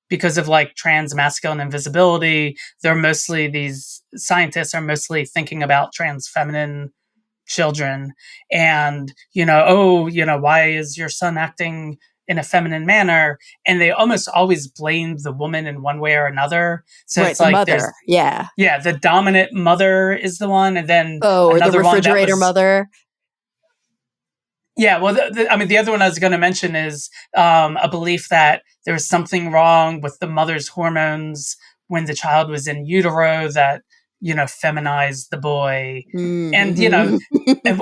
because of like trans masculine invisibility, these scientists are mostly thinking about trans feminine children. And, why is your son acting in a feminine manner? And they almost always blame the woman in one way or another. So Right, it's the like mother. Yeah. the dominant mother is the one, and then Oh, or the another one that refrigerator was, mother. yeah. Well, the other one I was going to mention is a belief that there was something wrong with the mother's hormones when the child was in utero that, feminized the boy. And, Mm-hmm. and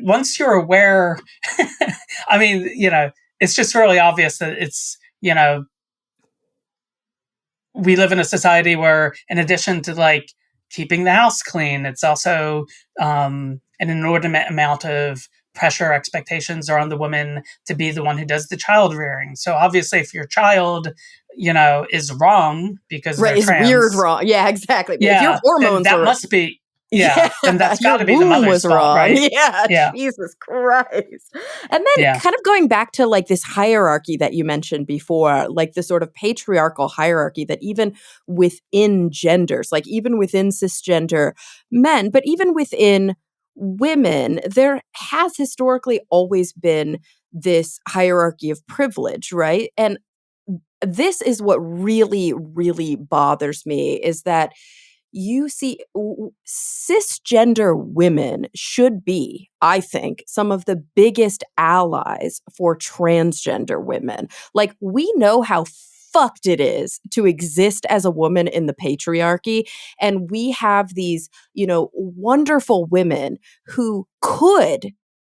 once you're aware, I mean, it's just really obvious that it's, we live in a society where, in addition to like keeping the house clean, it's also an inordinate amount of pressure expectations are on the woman to be the one who does the child rearing. So obviously, if your child, is wrong because Right, they're is weird trans, wrong. Yeah, exactly. If your yeah, then hormones that are must be, yeah, then that's got your to be the womb mother's was fault, wrong. right? Yeah, Yeah, Jesus Christ. And then yeah, kind of going back to like this hierarchy that you mentioned before, like the sort of patriarchal hierarchy that even within genders, like even within cisgender men, but even within women, there has historically always been this hierarchy of privilege, right? And this is what really, really bothers me is that you see cisgender women should be, I think, some of the biggest allies for transgender women. Like, we know how fucked it is to exist as a woman in the patriarchy. And we have these, wonderful women who could.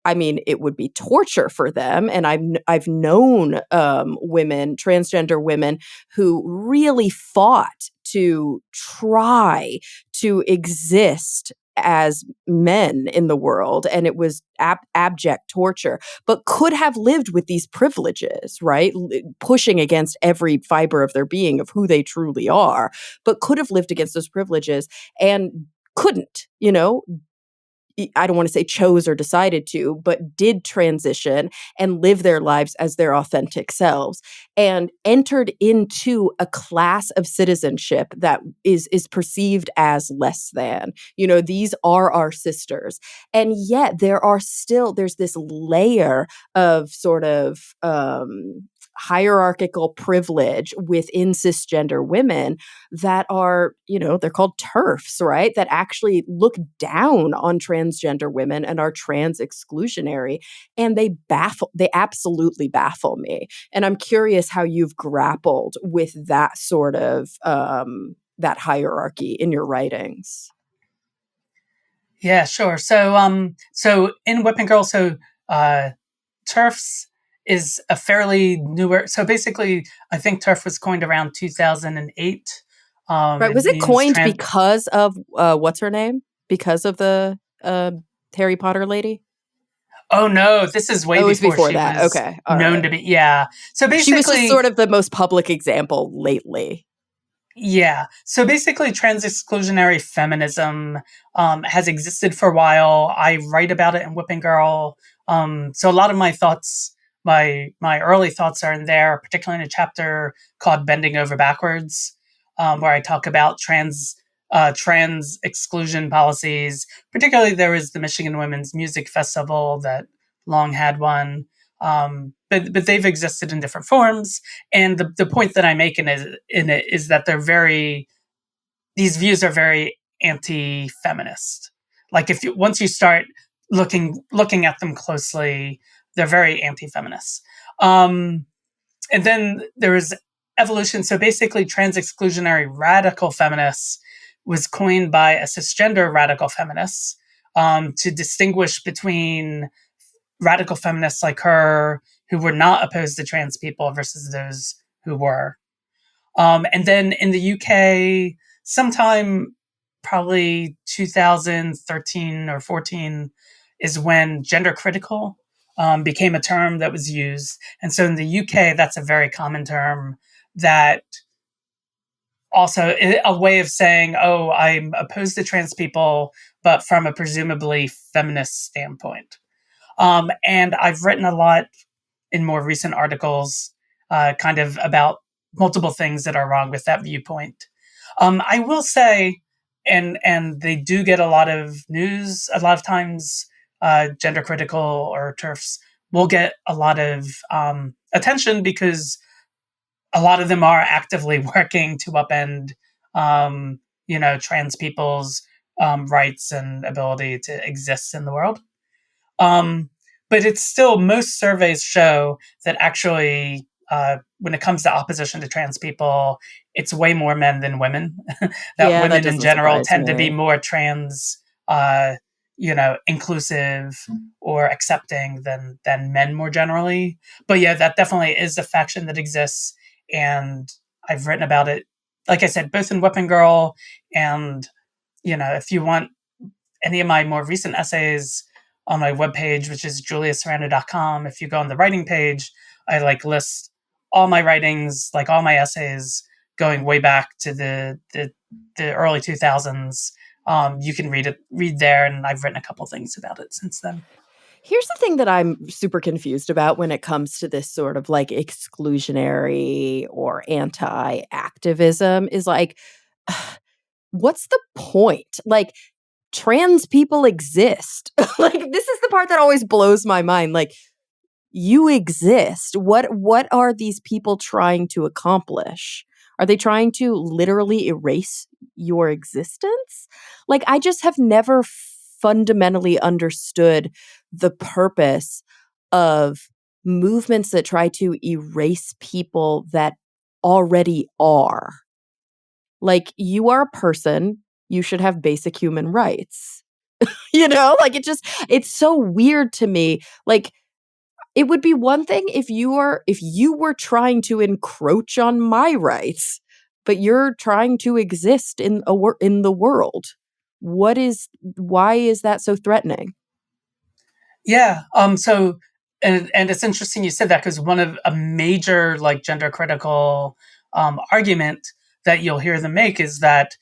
I mean, it would be torture for them, and I've known women, transgender women, who really fought to try to exist as men in the world, and it was abject torture, but could have lived with these privileges, right? Pushing against every fiber of their being of who they truly are, but could have lived against those privileges and couldn't, I don't want to say chose or decided to, but did transition and live their lives as their authentic selves and entered into a class of citizenship that is perceived as less than. These are our sisters. And yet there's this layer of sort of hierarchical privilege within cisgender women that are, they're called TERFs, right? That actually look down on transgender women and are trans exclusionary. And they absolutely baffle me. And I'm curious how you've grappled with that sort of, that hierarchy in your writings. yeah, sure. So in Whipping Girl, uh, TERFs is a fairly newer. So basically, I think TERF was coined around 2008. Right. It Was it means coined because of what's her name? Because of the Harry Potter lady? Oh no, this is way Oh, it was before before she that. was Okay. All known right. to be. Yeah. So She was just basically, sort of the most public example lately. yeah. So basically, trans exclusionary feminism has existed for a while. I write about it in Whipping Girl. So a lot of my thoughts, my early thoughts are in there, particularly in a chapter called "Bending Over Backwards," where I talk about trans exclusion policies. Particularly, there was the Michigan Women's Music Festival that long had one. But they've existed in different forms, and the point that I make in it is that these views are very anti-feminist. Like if you once you start looking at them closely, they're very anti-feminist. Um, and then there is evolution. So basically, trans exclusionary radical feminists was coined by a cisgender radical feminist to distinguish between radical feminists like her who were not opposed to trans people versus those who were. And then in the UK, sometime probably 2013 or 14 is when gender critical became a term that was used. And so in the UK, that's a very common term that also a way of saying, oh, I'm opposed to trans people, but from a presumably feminist standpoint. And I've written a lot in more recent articles, kind of about multiple things that are wrong with that viewpoint. I will say, and they do get a lot of news. A lot of times, gender critical or TERFs will get a lot of attention because a lot of them are actively working to upend, trans people's rights and ability to exist in the world. Um, but it's still, most surveys show that actually, when it comes to opposition to trans people, it's way more men than women. That Yeah, that women in doesn't general surprise tend to be me. more trans, inclusive or accepting than men more generally. But yeah, that definitely is a faction that exists, and I've written about it. Like I said, both in Whipping Girl and if you want any of my more recent essays on my webpage, which is juliaserano.com. If you go on the writing page, I list all my writings, like all my essays going way back to the early 2000s. You can read there, and I've written a couple things about it since then. Here's the thing that I'm super confused about when it comes to this sort of like exclusionary or anti activism is like, what's the point? Like, trans people exist. Like, this is the part that always blows my mind. Like, you exist. What are these people trying to accomplish? Are they trying to literally erase your existence? Like, I just have never fundamentally understood the purpose of movements that try to erase people that already are. Like, you are a person, you should have basic human rights. Like, it's so weird to me. Like, it would be one thing if you were trying to encroach on my rights, but you're trying to exist in the world. Why is that so threatening? Yeah. So, and it's interesting you said that, because one of a major gender critical argument that you'll hear them make is that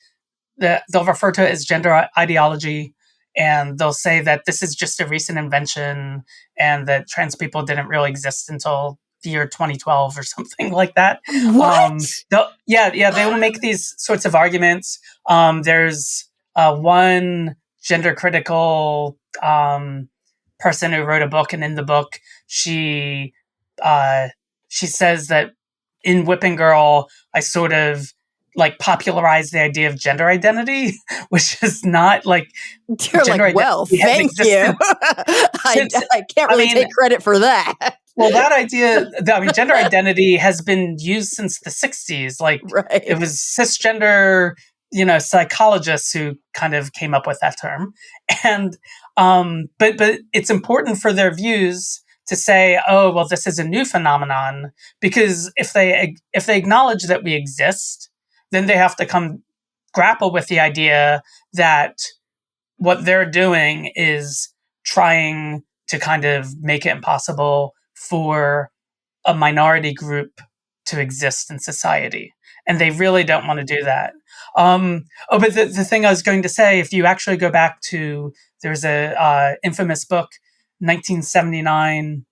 they'll refer to it as gender ideology, and they'll say that this is just a recent invention and that trans people didn't really exist until the year 2012 or something like that. What? They will make these sorts of arguments. There's one gender critical person who wrote a book, and in the book, uh, she says that in Whipping Girl, I sort of popularized the idea of gender identity, which is not You're like, gender well, identity has thank you. existed I, since. I can't I really mean, take credit for that. well, that idea, gender identity has been used since the 60s. It Right. was cisgender, psychologists who kind of came up with that term. And, but it's important for their views to say, oh, well, this is a new phenomenon, because if they acknowledge that we exist, then they have to come grapple with the idea that what they're doing is trying to kind of make it impossible for a minority group to exist in society. And they really don't want to do that. But the thing I was going to say, if you actually go back to, there's a infamous book, 1979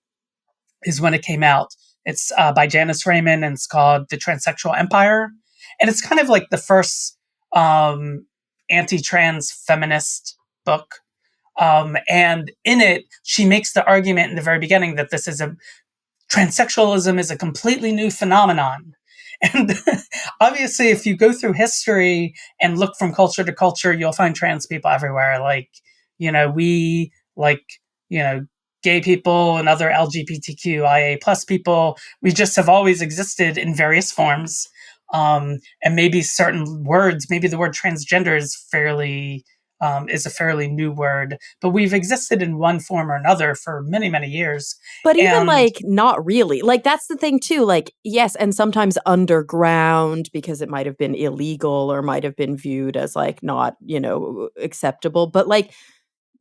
is when it came out. It's by Janice Raymond, and it's called The Transsexual Empire. And it's kind of like the first anti-trans feminist book. And in it, she makes the argument in the very beginning that transsexualism is a completely new phenomenon. And obviously, if you go through history and look from culture to culture, you'll find trans people everywhere. We you know, gay people and other LGBTQIA plus people, we just have always existed in various forms. And maybe certain words, maybe the word transgender is a fairly new word, but we've existed in one form or another for many, many years. But even, And like, not really. Like, that's the thing too, like, yes, and sometimes underground because it might have been illegal or might have been viewed as, like, not, acceptable, but, like,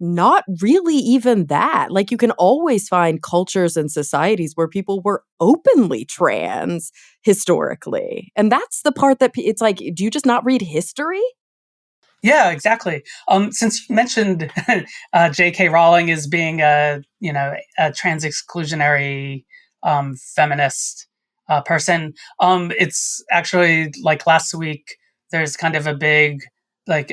not really even that. Like, you can always find cultures and societies where people were openly trans historically, and that's the part that it's like, do you just not read history? yeah, exactly. Since you mentioned J.K. Rowling as being a trans exclusionary feminist person. It's actually like last week, there's kind of a big, like,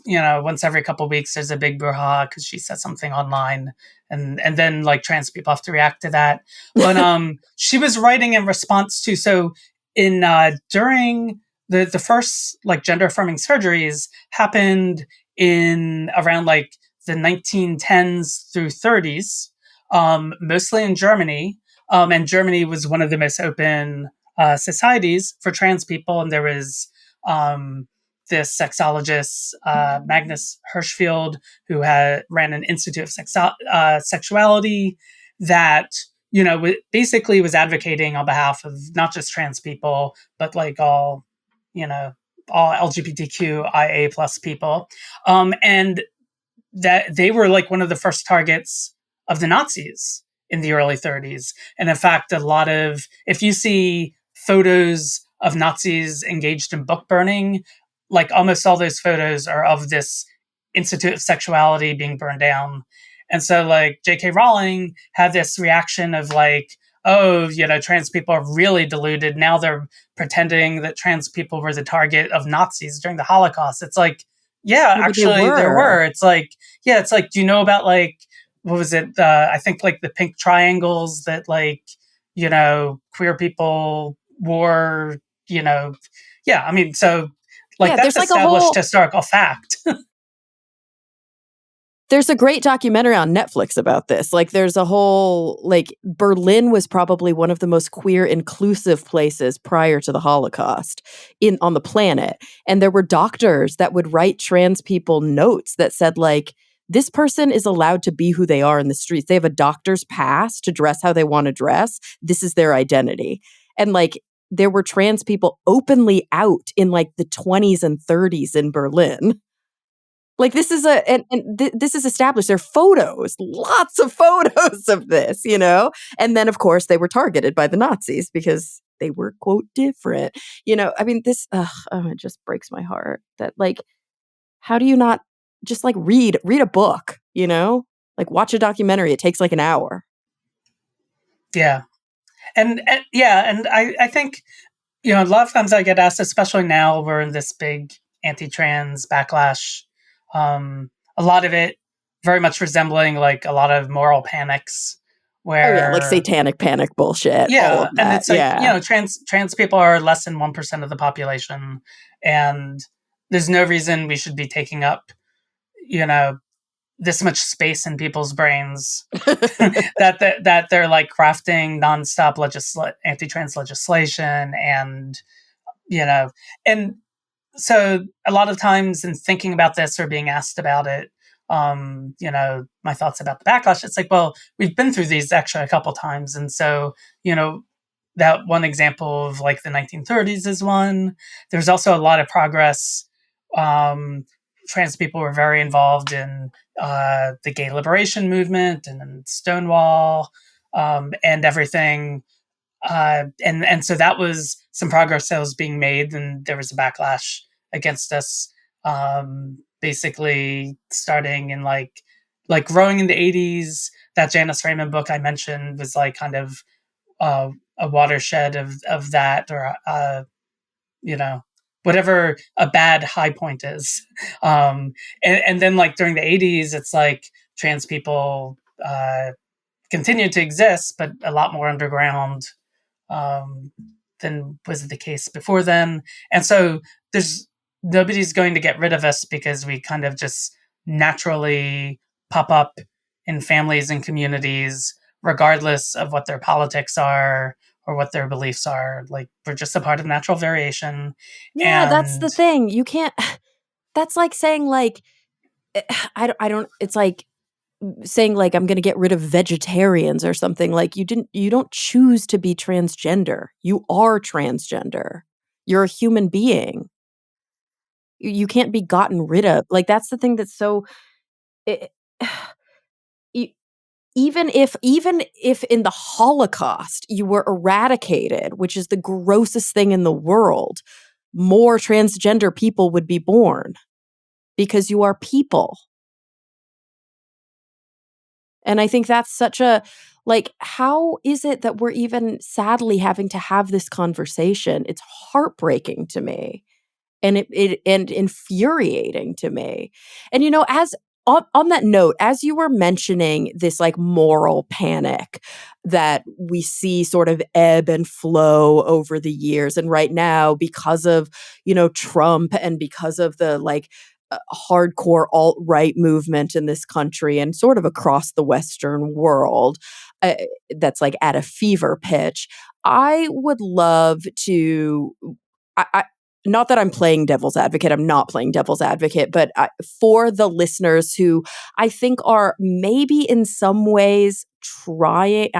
once every couple of weeks, there's a big brouhaha because she said something online, and then like trans people have to react to that. But she was writing in response to, so in during the first like gender affirming surgeries happened in around like the 1910s through 30s, mostly in Germany. And Germany was one of the most open societies for trans people. And there was this sexologist, Magnus Hirschfeld, who ran an Institute of Sexuality that, basically was advocating on behalf of not just trans people, but like all, all LGBTQIA plus people. And that they were like one of the first targets of the Nazis in the early 30s. And in fact, a lot of, if you see photos of Nazis engaged in book burning, like almost all those photos are of this Institute of Sexuality being burned down. And so like J.K. Rowling had this reaction of like, oh, trans people are really deluded. Now they're pretending that trans people were the target of Nazis during the Holocaust. It's like, yeah, No, but they actually there were. were. It's like, do you know about like, what was it? I think like the pink triangles that like, queer people wore, yeah, I mean, so like Yeah, that's there's like a established whole historical fact. there's a great documentary on Netflix about this. Like there's a whole like Berlin was probably one of the most queer inclusive places prior to the Holocaust on the planet. And there were doctors that would write trans people notes that said like this person is allowed to be who they are in the streets. They have a doctor's pass to dress how they want to dress. This is their identity. And like there were trans people openly out in like the 20s and 30s in Berlin. Like this is this is established. There are photos, lots of photos of this, And then of course they were targeted by the Nazis because they were quote different. I mean it just breaks my heart that like how do you not just like read a book, Like watch a documentary. It takes like an hour. Yeah. And yeah, and I think, a lot of times I get asked, especially now we're in this big anti-trans backlash, a lot of it very much resembling like a lot of moral panics Oh yeah, like where, satanic panic bullshit, all yeah, of and that. it's like, Yeah. trans people are less than 1% of the population, and there's no reason we should be taking up, you know, this much space in people's brains that they're like crafting nonstop anti-trans legislation, and you know and so a lot of times in thinking about this or being asked about it, my thoughts about the backlash, it's like, well, we've been through these actually a couple times. And so, that one example of like the 1930s is one. There's also a lot of progress. Trans people were very involved in the gay liberation movement and Stonewall, and everything, and so that was some progress that was being made, and there was a backlash against us, basically starting in like growing in the 80s. That Janice Raymond book I mentioned was like kind of a watershed of that, or you know whatever a bad high point is. And then like during the 80s, it's like trans people continued to exist, but a lot more underground, um, than was the case before then. And so there's nobody's going to get rid of us because we kind of just naturally pop up in families and communities, regardless of what their politics are or what their beliefs are. Like we're just a part of natural variation. Yeah, that's And the thing. You can't that's like saying like I don't it's like saying like I'm going to get rid of vegetarians or something. Like you don't choose to be transgender. You are transgender. You're a human being. You can't be gotten rid of. Like that's the thing that's so it, e- even if in the Holocaust you were eradicated, which is the grossest thing in the world, more transgender people would be born because you are people. And I think that's such a, like, how is it that we're even sadly having to have this conversation? It's heartbreaking to me and it and infuriating to me. And as on that note, as you were mentioning this like moral panic that we see sort of ebb and flow over the years, and right now because of Trump and because of the like hardcore alt-right movement in this country and sort of across the Western world, uh, that's like at a fever pitch. I would love to. I, not that I'm playing devil's advocate, I'm not playing devil's advocate, but for the listeners who I think are maybe in some ways trying,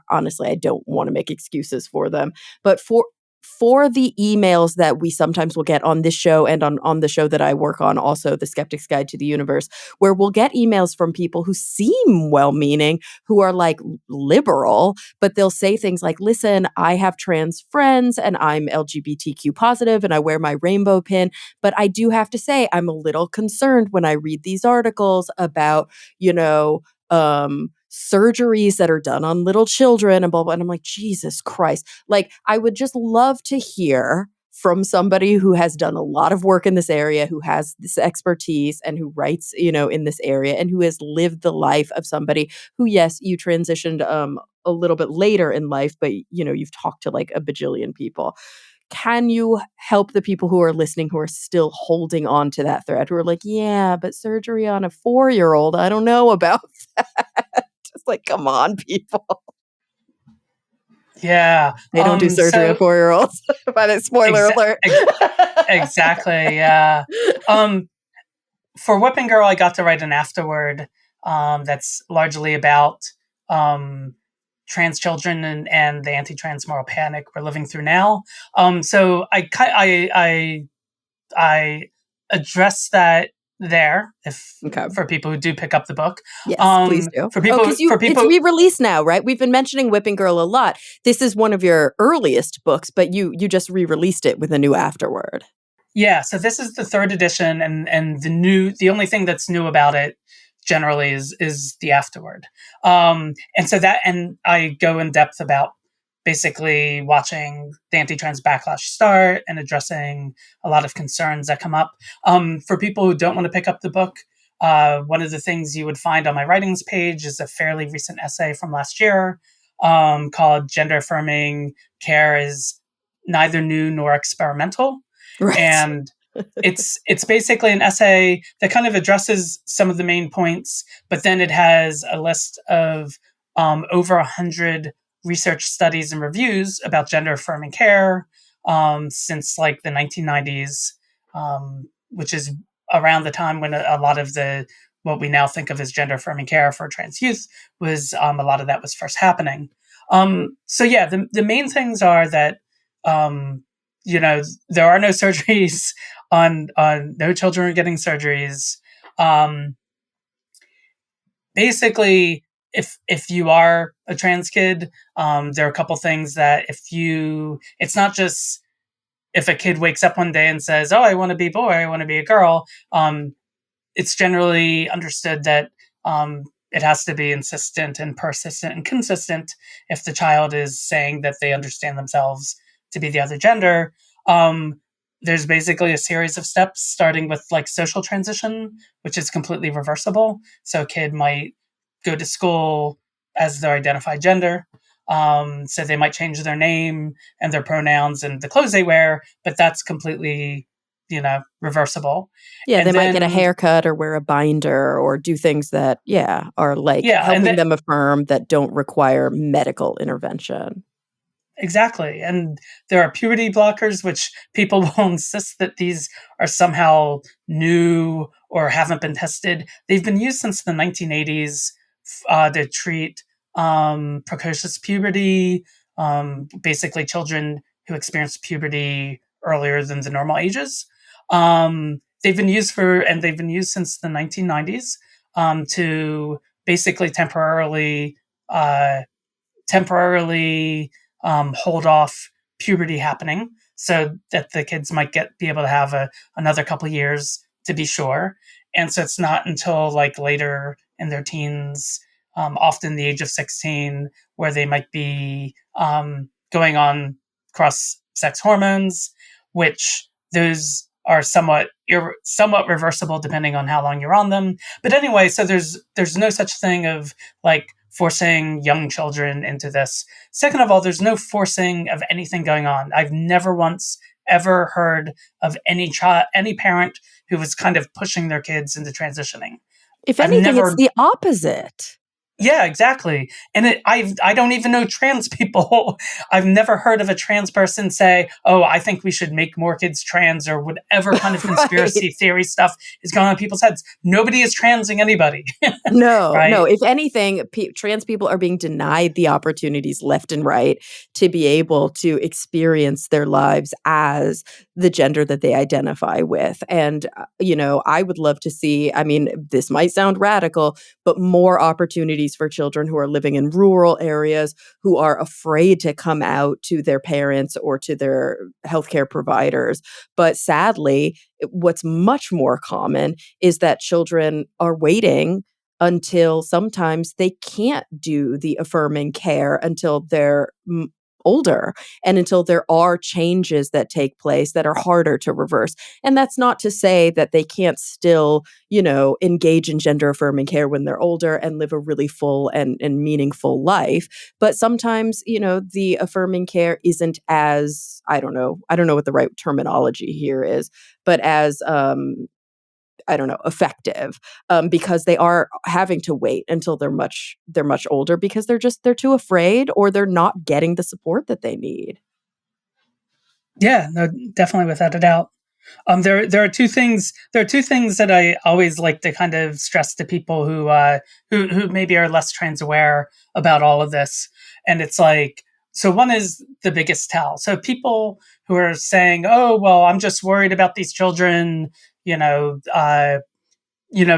honestly, I don't want to make excuses for them, but for the emails that we sometimes will get on this show and on the show that I work on, also The Skeptic's Guide to the Universe, where we'll get emails from people who seem well-meaning, who are like liberal, but they'll say things like, listen, I have trans friends and I'm LGBTQ positive and I wear my rainbow pin. But I do have to say, I'm a little concerned when I read these articles about, surgeries that are done on little children and blah, blah. And I'm like, Jesus Christ. Like, I would just love to hear from somebody who has done a lot of work in this area, who has this expertise and who writes, in this area and who has lived the life of somebody who, yes, you transitioned a little bit later in life, but you've talked to like a bajillion people. Can you help the people who are listening who are still holding on to that thread, who are like, yeah, but surgery on a 4-year-old, I don't know about that. Just like, come on, people. Yeah. They don't do surgery on So 4-year-olds. By the spoiler alert. exactly. Yeah. For Whipping Girl, I got to write an afterword that's largely about trans children and the anti-trans moral panic we're living through now. So I address that there if Okay. for people who do pick up the book. Yes, please do. For Oh, people because for it's people re-released now, right? We've been mentioning Whipping Girl a lot. This is one of your earliest books, but you just re-released it with a new afterword. Yeah, so this is the third edition, and the only thing that's new about it generally is the afterword. And I go in depth about basically watching the anti-trans backlash start and addressing a lot of concerns that come up. For people who don't want to pick up the book, one of the things you would find on my writings page is a fairly recent essay from last year called "Gender Affirming Care is Neither New Nor Experimental." Right. And it's basically an essay that kind of addresses some of the main points, but then it has a list of over 100 research studies and reviews about gender affirming care since like the 1990s, which is around the time when a lot of the what we now think of as gender affirming care for trans youth was a lot of that was first happening. So yeah, the main things are that um, there are no surgeries on no children are getting surgeries. Um, Basically, if you are a trans kid, there are a couple things that it's not just if a kid wakes up one day and says, "Oh, I want to be a boy, I want to be a girl." It's generally understood that it has to be insistent and persistent and consistent if the child is saying that they understand themselves to be the other gender. Um, there's basically a series of steps starting with like social transition, which is completely reversible. So a kid might go to school as their identified gender. So they might change their name and their pronouns and the clothes they wear, but that's completely, reversible. Yeah, they And might get a then haircut or wear a binder or do things that, yeah, are like yeah, and helping then them affirm that don't require medical intervention. exactly. And there are puberty blockers, which people will insist that these are somehow new or haven't been tested. They've been used since the 1980s to treat precocious puberty, basically children who experience puberty earlier than the normal ages. They've been used since the 1990s to basically uh, temporarily hold off puberty happening so that the kids might be able to have another couple years to be sure. And so it's not until like later in their teens often the age of 16, where they might be going on cross sex hormones, which those are somewhat reversible depending on how long you're on them. But anyway, so there's no such thing of like forcing young children into this. Second of all, there's no forcing of anything going on. I've never once ever heard of any parent who was kind of pushing their kids into transitioning. If I've anything, it's never the opposite. Yeah, exactly. And I don't even know trans people. I've never heard of a trans person say, "Oh, I think we should make more kids trans," or whatever kind of Right. conspiracy theory stuff is going on in people's heads. Nobody is transing anybody, No, right? no. If anything, trans people are being denied the opportunities left and right to be able to experience their lives as the gender that they identify with. And, I would love to see, I mean, this might sound radical, but more opportunities for children who are living in rural areas who are afraid to come out to their parents or to their healthcare providers. But sadly, what's much more common is that children are waiting until sometimes they can't do the affirming care until they're older and until there are changes that take place that are harder to reverse. And that's not to say that they can't still, engage in gender affirming care when they're older and live a really full and meaningful life. But sometimes, the affirming care isn't as, I don't know what the right terminology here is, but as I don't know, effective, because they are having to wait until they're much older because they're too afraid or they're not getting the support that they need. Yeah, no, definitely without a doubt. There are two things. There are two things that I always like to kind of stress to people who maybe are less trans aware about all of this. And it's like, so one is the biggest tell. So people who are saying, "Oh, well, I'm just worried about these children," you know, uh,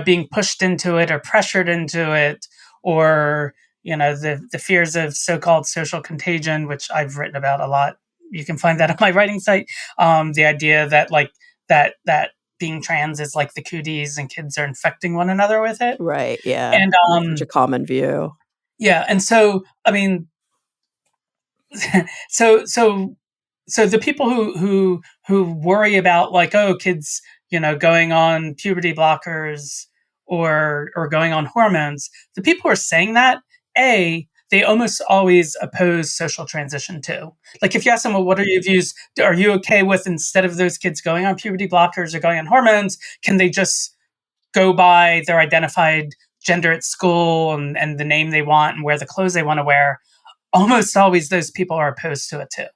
being pushed into it or pressured into it, or the fears of so-called social contagion, which I've written about a lot. You can find that on my writing site. The idea that like that being trans is like the cooties and kids are infecting one another with it. Right, yeah. And That's such a common view. yeah, and so I mean, so so so the people who worry about like, oh, kids going on puberty blockers or going on hormones, the people who are saying that, they almost always oppose social transition too. Like if you ask them, well, what are your views, are you okay with, instead of those kids going on puberty blockers or going on hormones, can they just go by their identified gender at school and the name they want and wear the clothes they want to wear? Almost always those people are opposed to it too,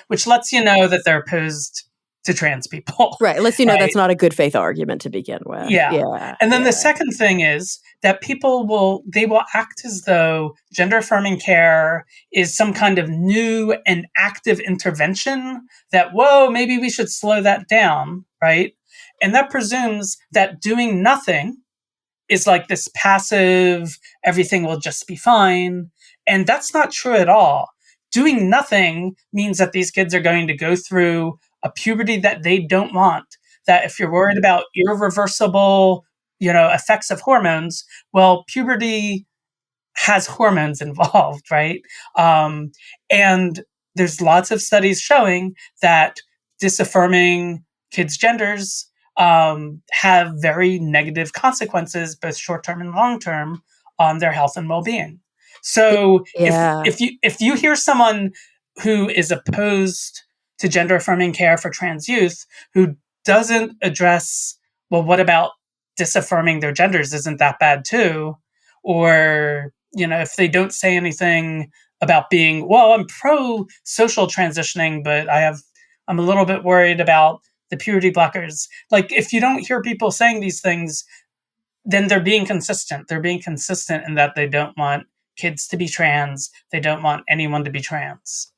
which lets you know that they're opposed to trans people, Right, unless you know that's right? not a good faith argument to begin with. Yeah. Yeah, And then the yeah. second thing is that they will act as though gender affirming care is some kind of new and active intervention that, whoa, maybe we should slow that down, right? And that presumes that doing nothing is like this passive, everything will just be fine. And that's not true at all. Doing nothing means that these kids are going to go through a puberty that they don't want. That if you're worried about irreversible, effects of hormones, well, puberty has hormones involved, right? And there's lots of studies showing that disaffirming kids' genders have very negative consequences, both short term and long term, on their health and well being. So Yeah. if you hear someone who is opposed to gender affirming care for trans youth who doesn't address, well, what about disaffirming their genders? Isn't that bad too? Or if they don't say anything about being, well, I'm pro social transitioning, but I'm a little bit worried about the puberty blockers. Like if you don't hear people saying these things, then they're being consistent. They're being consistent in that they don't want kids to be trans. They don't want anyone to be trans.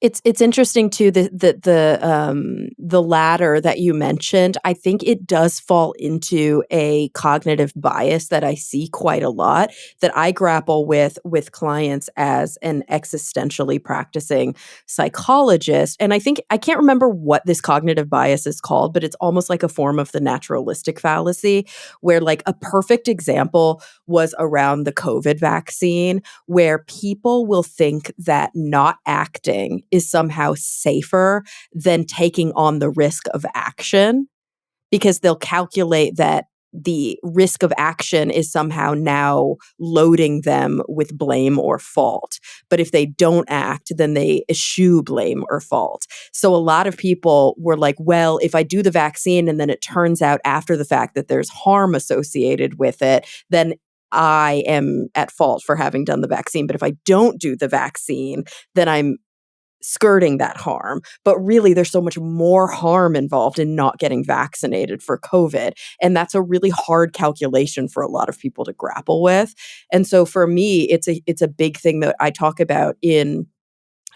It's interesting too, the latter that you mentioned. I think it does fall into a cognitive bias that I see quite a lot, that I grapple with clients as an existentially practicing psychologist. And I think I can't remember what this cognitive bias is called, but it's almost like a form of the naturalistic fallacy, where like a perfect example was around the COVID vaccine, where people will think that not acting is somehow safer than taking on the risk of action, because they'll calculate that the risk of action is somehow now loading them with blame or fault. But if they don't act, then they eschew blame or fault. So a lot of people were like, well, if I do the vaccine and then it turns out after the fact that there's harm associated with it, then I am at fault for having done the vaccine. But if I don't do the vaccine, then I'm skirting that harm. But really, there's so much more harm involved in not getting vaccinated for COVID. And that's a really hard calculation for a lot of people to grapple with. And so for me, it's a big thing that I talk about in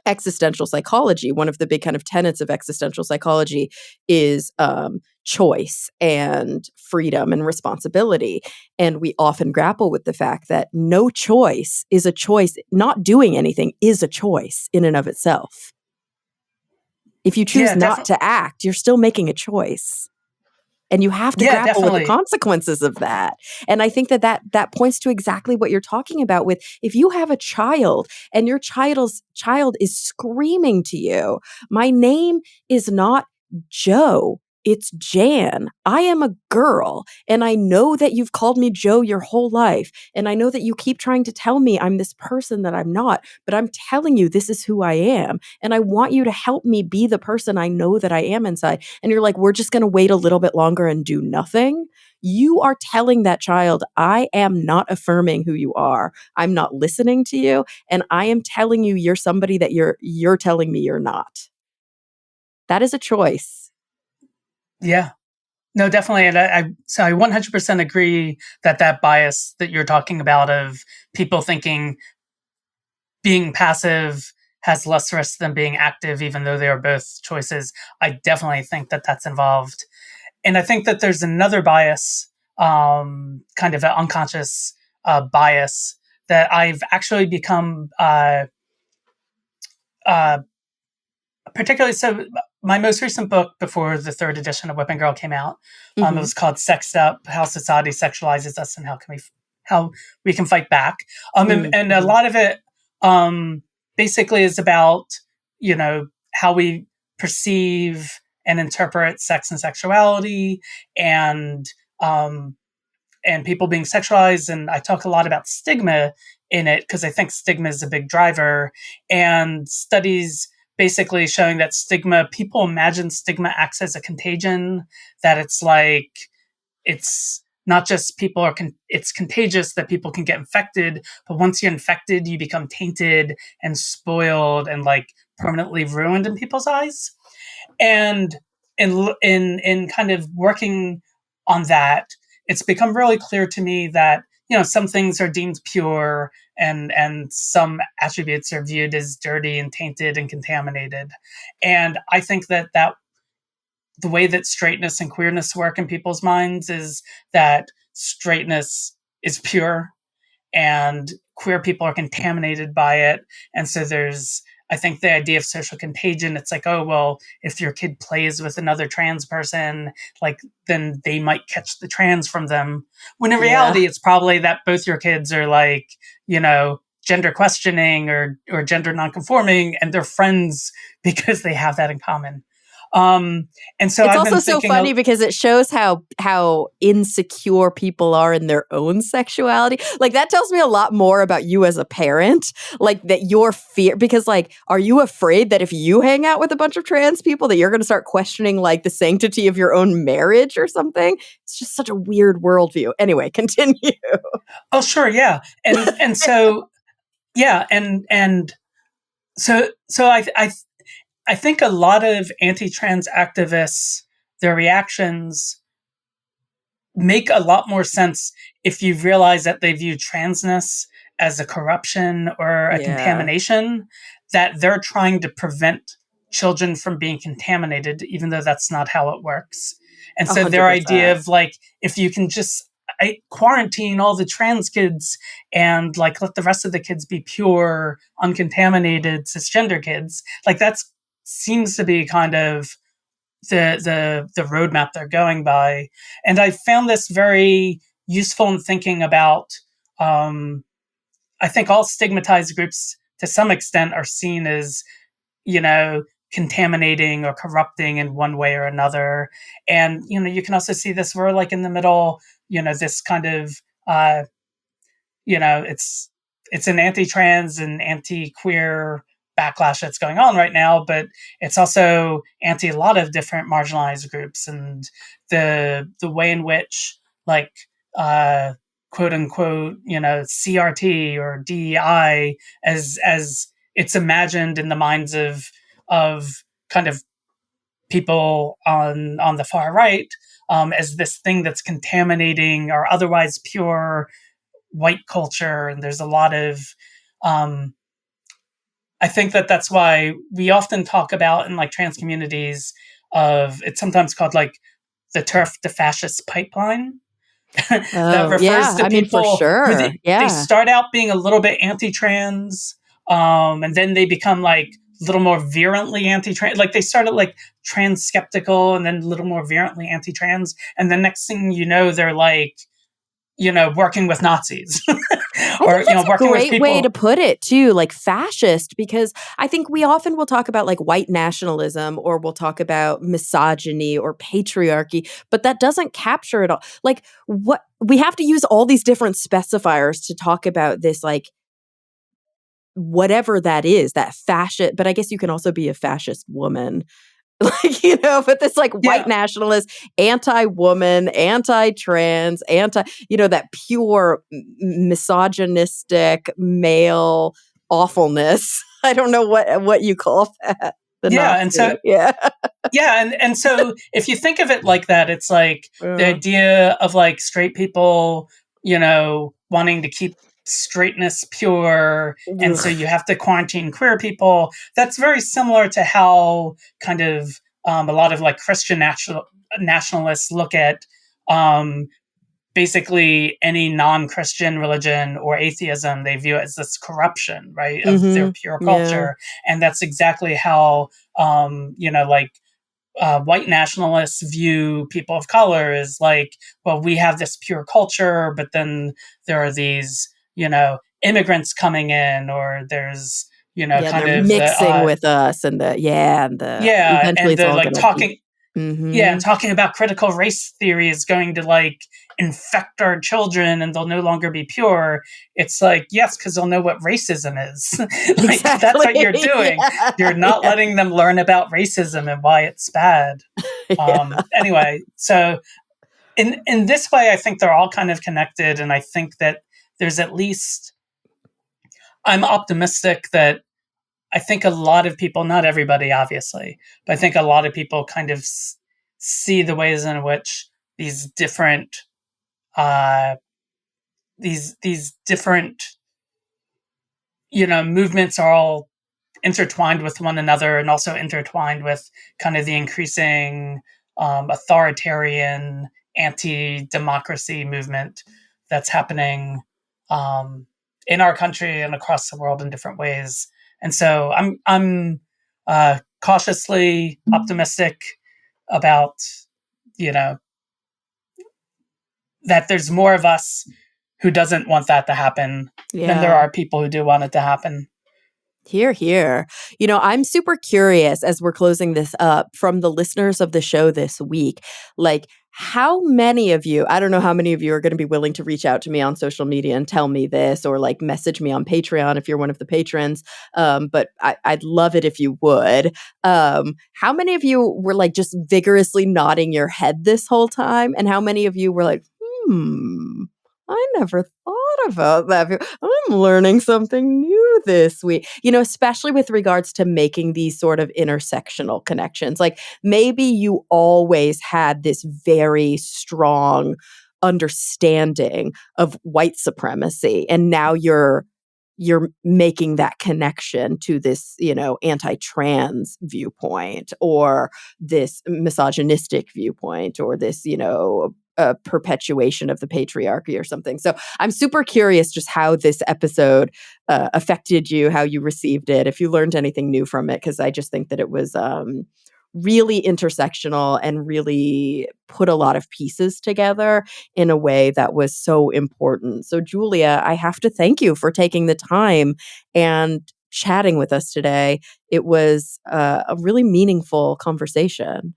existential psychology. One of the big kind of tenets of existential psychology is choice and freedom and responsibility. And we often grapple with the fact that no choice is a choice. Not doing anything is a choice in and of itself. If you choose Yeah, not definitely. to act, you're still making a choice. And you have to Yeah, grapple with the definitely. consequences of that. And I think that points to exactly what you're talking about with, if you have a child and your child is screaming to you, my name is not Joe, it's Jan. I am a girl, and I know that you've called me Joe your whole life, and I know that you keep trying to tell me I'm this person that I'm not, but I'm telling you this is who I am, and I want you to help me be the person I know that I am inside. And you're like, we're just going to wait a little bit longer and do nothing. You are telling that child, I am not affirming who you are. I'm not listening to you, and I am telling you you're somebody that you're telling me you're not. That is a choice. Yeah. No, definitely. And I 100% agree that that bias that you're talking about of people thinking being passive has less risk than being active, even though they are both choices. I definitely think that that's involved. And I think that there's another bias, kind of an unconscious bias that I've actually become uh, particularly so. My most recent book before the third edition of Whipping Girl came out, it Mhm. was called "Sexed Up: How Society Sexualizes Us and How we can fight back." And a Mhm. lot of it basically is about how we perceive and interpret sex and sexuality, and um, and people being sexualized. And I talk a lot about stigma in it because I think stigma is a big driver. And studies basically showing that stigma, people imagine stigma acts as a contagion, that it's like, it's not just it's contagious, that people can get infected, but once you're infected, you become tainted and spoiled and like permanently ruined in people's eyes. And in kind of working on that, it's become really clear to me that some things are deemed pure, and some attributes are viewed as dirty and tainted and contaminated. And I think that the way that straightness and queerness work in people's minds is that straightness is pure and queer people are contaminated by it. And so there's, I think, the idea of social contagion. It's like, oh, well, if your kid plays with another trans person, like, then they might catch the trans from them. When in Yeah. reality, it's probably that both your kids are like, gender questioning or gender nonconforming, and they're friends because they have that in common. And so It's I've been also so thinking, funny because it shows how insecure people are in their own sexuality. Like that tells me a lot more about you as a parent. Like that your fear, because like, are you afraid that if you hang out with a bunch of trans people that you're going to start questioning like the sanctity of your own marriage or something? It's just such a weird worldview. Anyway, continue. oh, sure, yeah, and so yeah, and so I think a lot of anti-trans activists, their reactions make a lot more sense if you realize that they view transness as a corruption or a Yeah. contamination, that they're trying to prevent children from being contaminated, even though that's not how it works. And A so hundred their idea percent. of like, if you can just quarantine all the trans kids and like let the rest of the kids be pure, uncontaminated cisgender kids, like that's seems to be kind of the roadmap they're going by. And I found this very useful in thinking about. I think all stigmatized groups to some extent are seen as, you know, contaminating or corrupting in one way or another. And, you know, you can also see this, we're like in the middle, you know, this kind of, you know, it's an anti-trans and anti-queer backlash that's going on right now, but it's also anti a lot of different marginalized groups, and the way in which like uh quote unquote, you know, CRT or DEI as it's imagined in the minds of kind of people on the far right, as this thing that's contaminating our otherwise pure white culture. And there's a lot of um, I think that that's why we often talk about in like trans communities of, it's sometimes called like the turf to fascist pipeline. That Oh, refers yeah. to I mean, for people who sure. they Yeah. start out being a little bit anti-trans, and then they become like a little more virulently anti-trans. Like they started like trans skeptical and then a little more virulently anti-trans, and the next thing you know, they're like, you know, working with Nazis I or, think you know, that's a working with great way to people. put it too, like fascist, because I think we often will talk about like white nationalism or we'll talk about misogyny or patriarchy, but that doesn't capture it all. Like what we have to use all these different specifiers to talk about this, like whatever that is, that fascist, but I guess you can also be a fascist woman. Like, you know, but this like white Yeah, nationalist, anti-woman, anti-trans, you know, that pure misogynistic male awfulness. I don't know what you call that. The yeah. And so, Nazi. Yeah. yeah, and so if you think of it like that, it's like the Yeah. idea of like straight people, you know, wanting to keep straightness pure, and so Ugh. you have to quarantine queer people. That's very similar to how kind of a lot of like Christian nationalists look at um, basically any non-Christian religion or atheism. They view it as this corruption, right, of their Mhm. pure Yeah. culture. And that's exactly how you know, like white nationalists view people of color as like, well, we have this pure culture, but then there are these, you know, immigrants coming in, or there's, you know, Yeah, kind they're of the mixing with us and the yeah, eventually and it's the all like gonna be talking, yeah, and mhm. talking about critical race theory is going to like infect our children and they'll no longer be pure. It's like, yes, because they'll know what racism is. Like that's Exactly. what you're doing. Yeah. You're not Yeah. letting them learn about racism and why it's bad. Yeah. Anyway, so in this way, I think they're all kind of connected, and I think that there's at least, I'm optimistic that I think a lot of people, not everybody, obviously, but I think a lot of people kind of see the ways in which these different uh, these different, you know, movements are all intertwined with one another, and also intertwined with kind of the increasing authoritarian anti-democracy movement that's happening um, in our country and across the world in different ways. And so I'm cautiously optimistic about, you know, that there's more of us who doesn't want that to happen than there Yeah. are people who do want it to happen. Here, here. You know, I'm super curious as we're closing this up from the listeners of the show this week. Like, how many of you, I don't know how many of you are going to be willing to reach out to me on social media and tell me this, or like message me on Patreon if you're one of the patrons. But I'd love it if you would. How many of you were like just vigorously nodding your head this whole time? And how many of you were like, I never thought about that. I'm learning something new this week. You know, especially with regards to making these sort of intersectional connections. Like maybe you always had this very strong understanding of white supremacy and now you're you're making that connection to this, anti-trans viewpoint or this misogynistic viewpoint or this, perpetuation of the patriarchy or something. So I'm super curious just how this episode affected you, how you received it, if you learned anything new from it, because I just think that it was really intersectional and really put a lot of pieces together in a way that was so important. So Julia, I have to thank you for taking the time and chatting with us today. It was a really meaningful conversation.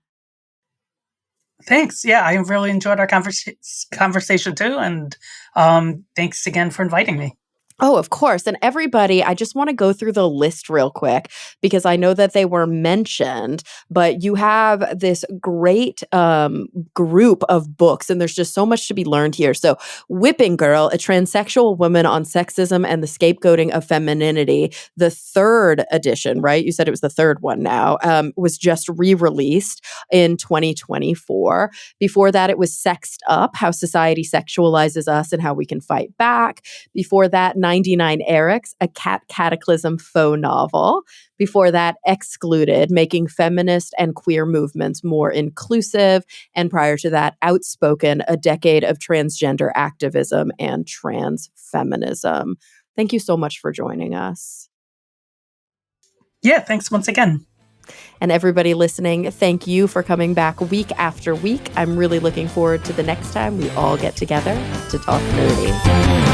Thanks. Yeah, I really enjoyed our conversation too. And thanks again for inviting me. Oh, of course. And everybody, I just want to go through the list real quick because I know that they were mentioned, but you have this great group of books, and there's just so much to be learned here. So, Whipping Girl, a transsexual woman on sexism and the scapegoating of femininity, the third edition, right? You said it was the third one now, was just re-released in 2024. Before that, it was Sexed Up, How Society Sexualizes Us and How We Can Fight Back. Before that, 99 Erics, a cataclysm faux novel. Before that, Excluded, Making Feminist and Queer Movements More Inclusive. And prior to that, Outspoken, A Decade of Transgender Activism and Trans Feminism. Thank you so much for joining us. Yeah, thanks once again. And everybody listening, thank you for coming back week after week. I'm really looking forward to the next time we all get together to talk nerdy.